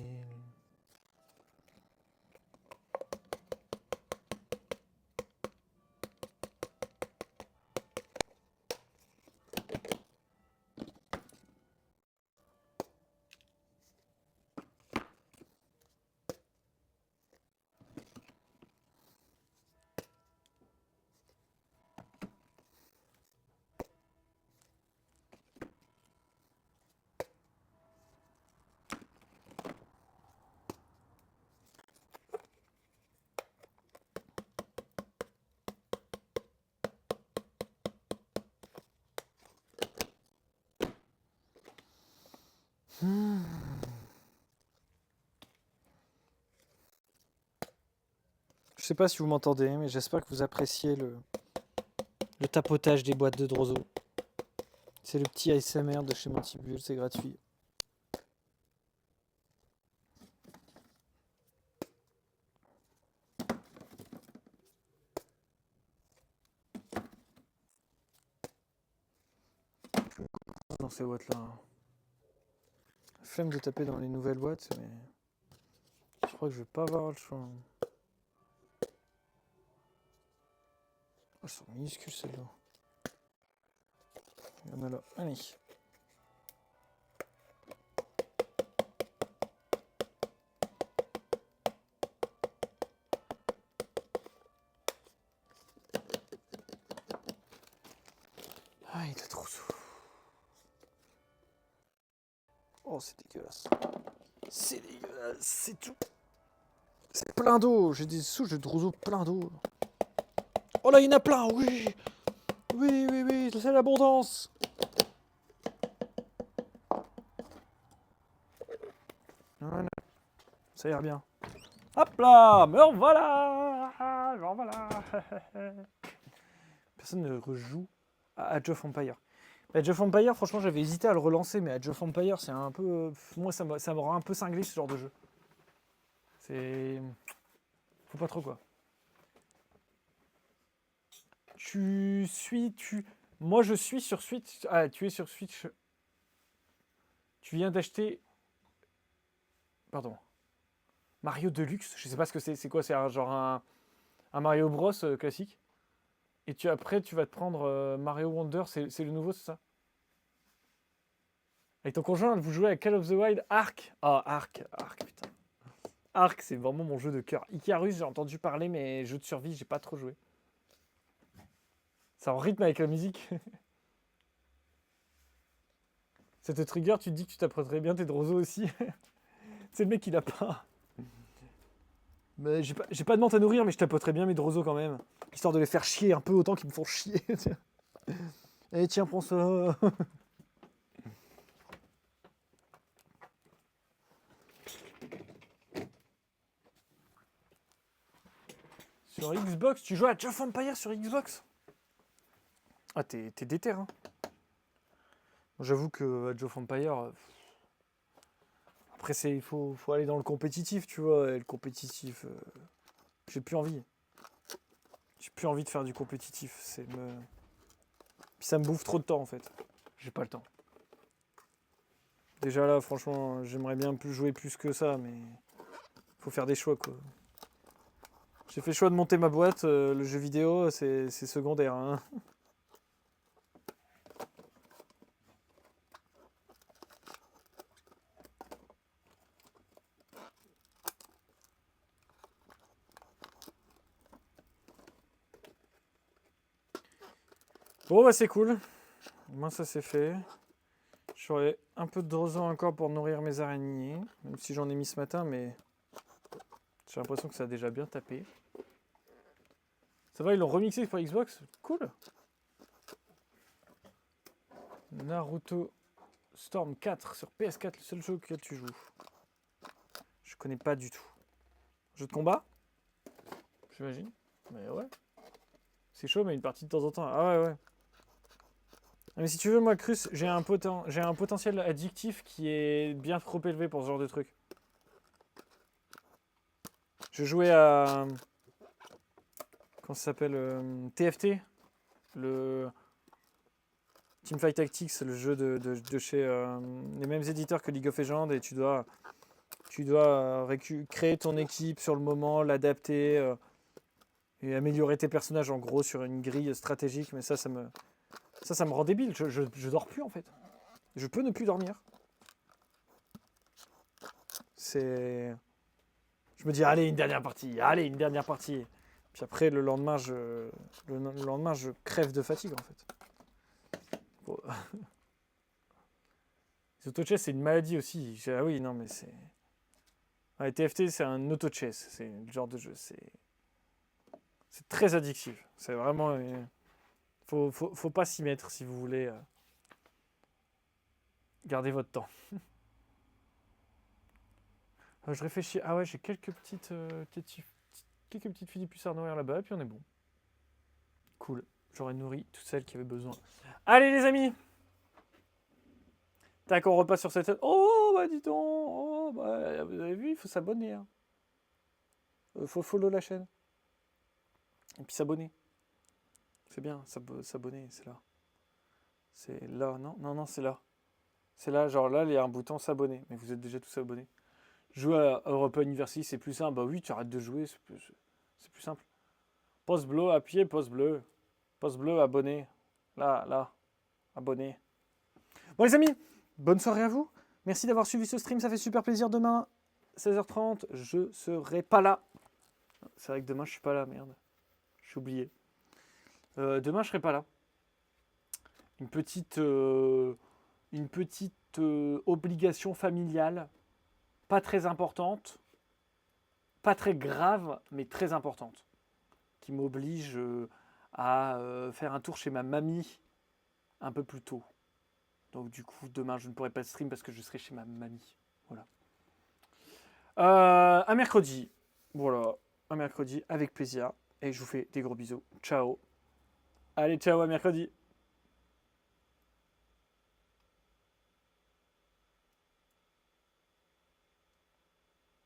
Je sais pas si vous m'entendez, mais j'espère que vous appréciez le tapotage des boîtes de Drozo. C'est le petit ASMR de chez Montibule, c'est gratuit. Dans ces boîtes-là. Flemme de taper dans les nouvelles boîtes, mais je crois que je vais pas avoir le choix. Oh, elles sont minuscules celles-là. Il y en a là. Allez. Ah, il est trop sous. Oh, c'est dégueulasse. C'est dégueulasse, c'est tout. C'est plein d'eau. J'ai des souches de Drozo plein d'eau. Oh là, il y en a plein, oui. Oui, oui, oui, c'est l'abondance. Voilà. Ça ira bien. Hop là, me revoilà. Me revoilà. Personne ne rejoue à Age of Empire. Age of Empire, franchement, j'avais hésité à le relancer, mais Age of Empire, c'est un peu... Moi, ça m'aura un peu cinglé, ce genre de jeu. C'est... Faut pas trop, quoi. Moi, je suis sur Switch. Ah, tu es sur Switch. Tu viens d'acheter... Pardon. Mario Deluxe. Je sais pas ce que c'est. C'est quoi? C'est genre un Mario Bros classique. Et après, tu vas te prendre Mario Wonder. C'est le nouveau, c'est ça? Avec ton conjoint, vous jouez à Call of the Wild Ark. Oh, Ark, putain. Ark, c'est vraiment mon jeu de cœur. Icarus, j'ai entendu parler, mais jeu de survie, j'ai pas trop joué. Ça en rythme avec la musique. Ça te trigger, tu te dis que tu t'apprêterais bien tes Drozo aussi. C'est le mec, il a pas. Mais j'ai pas de menthe à nourrir, mais je tapoterais bien mes Drozo quand même. Histoire de les faire chier un peu autant qu'ils me font chier. Eh tiens, prends ça. Sur Xbox, tu joues à Age of Empire sur Xbox? Ah, t'es déter, hein. J'avoue que Age of Empire... Après, il faut aller dans le compétitif, tu vois. Et le compétitif... J'ai plus envie. J'ai plus envie de faire du compétitif. Puis ça me bouffe trop de temps, en fait. J'ai pas le temps. Déjà là, franchement, j'aimerais bien jouer plus que ça, mais... Faut faire des choix, quoi. J'ai fait le choix de monter ma boîte. Le jeu vidéo, c'est secondaire, hein. Bon, bah c'est cool. Moi, ça c'est fait. J'aurai un peu de Drozo encore pour nourrir mes araignées. Même si j'en ai mis ce matin, mais j'ai l'impression que ça a déjà bien tapé. Ça va, ils l'ont remixé pour Xbox? Cool. Naruto Storm 4 sur PS4, le seul jeu auquel tu joues. Je connais pas du tout. Jeu de combat? J'imagine. Mais ouais. C'est chaud, mais une partie de temps en temps. Ah ouais, ouais. Mais si tu veux, moi, Crus, j'ai un potentiel addictif qui est bien trop élevé pour ce genre de truc. Je jouais à... Comment ça s'appelle TFT. Le Teamfight Tactics, le jeu de chez les mêmes éditeurs que League of Legends. Et tu dois créer ton équipe sur le moment, l'adapter et améliorer tes personnages en gros sur une grille stratégique. Mais ça me rend débile. Je dors plus en fait. Je peux ne plus dormir. Je me dis allez une dernière partie. Puis après le lendemain je crève de fatigue en fait. Bon. Les auto-chess c'est une maladie aussi. Ah oui non mais c'est. Ouais, TFT c'est un auto-chess. C'est le genre de jeu. C'est très addictif. C'est vraiment. Faut pas s'y mettre si vous voulez garder votre temps. Je réfléchis. Ah ouais, j'ai quelques petites quelques petites filles puissent à nourrir là-bas, et puis on est bon. Cool. J'aurais nourri toutes celles qui avaient besoin. Allez les amis. Tac, on repasse sur cette... Oh, bah dis donc. Oh, bah, vous avez vu, il faut s'abonner. Hein. Faut follow la chaîne. Et puis s'abonner. C'est bien, s'abonner, c'est là. C'est là, non? Non, non, c'est là. C'est là, genre là, il y a un bouton s'abonner. Mais vous êtes déjà tous abonnés. Jouer à Europa University, c'est plus simple. Bah oui, tu arrêtes de jouer, c'est plus simple. Poste bleu, appuyez, poste bleu. Poste bleu, abonné. Là, là. Abonné. Bon les amis, bonne soirée à vous. Merci d'avoir suivi ce stream, ça fait super plaisir. Demain, 16h30, je serai pas là. C'est vrai que demain, je suis pas là, merde. J'ai oublié. Demain, je serai pas là. Une petite obligation familiale, pas très importante, pas très grave, mais très importante, qui m'oblige à faire un tour chez ma mamie un peu plus tôt. Donc du coup, demain, je ne pourrai pas stream parce que je serai chez ma mamie. Voilà. Un mercredi. Voilà. Un mercredi avec plaisir. Et je vous fais des gros bisous. Ciao. Allez, ciao, à mercredi.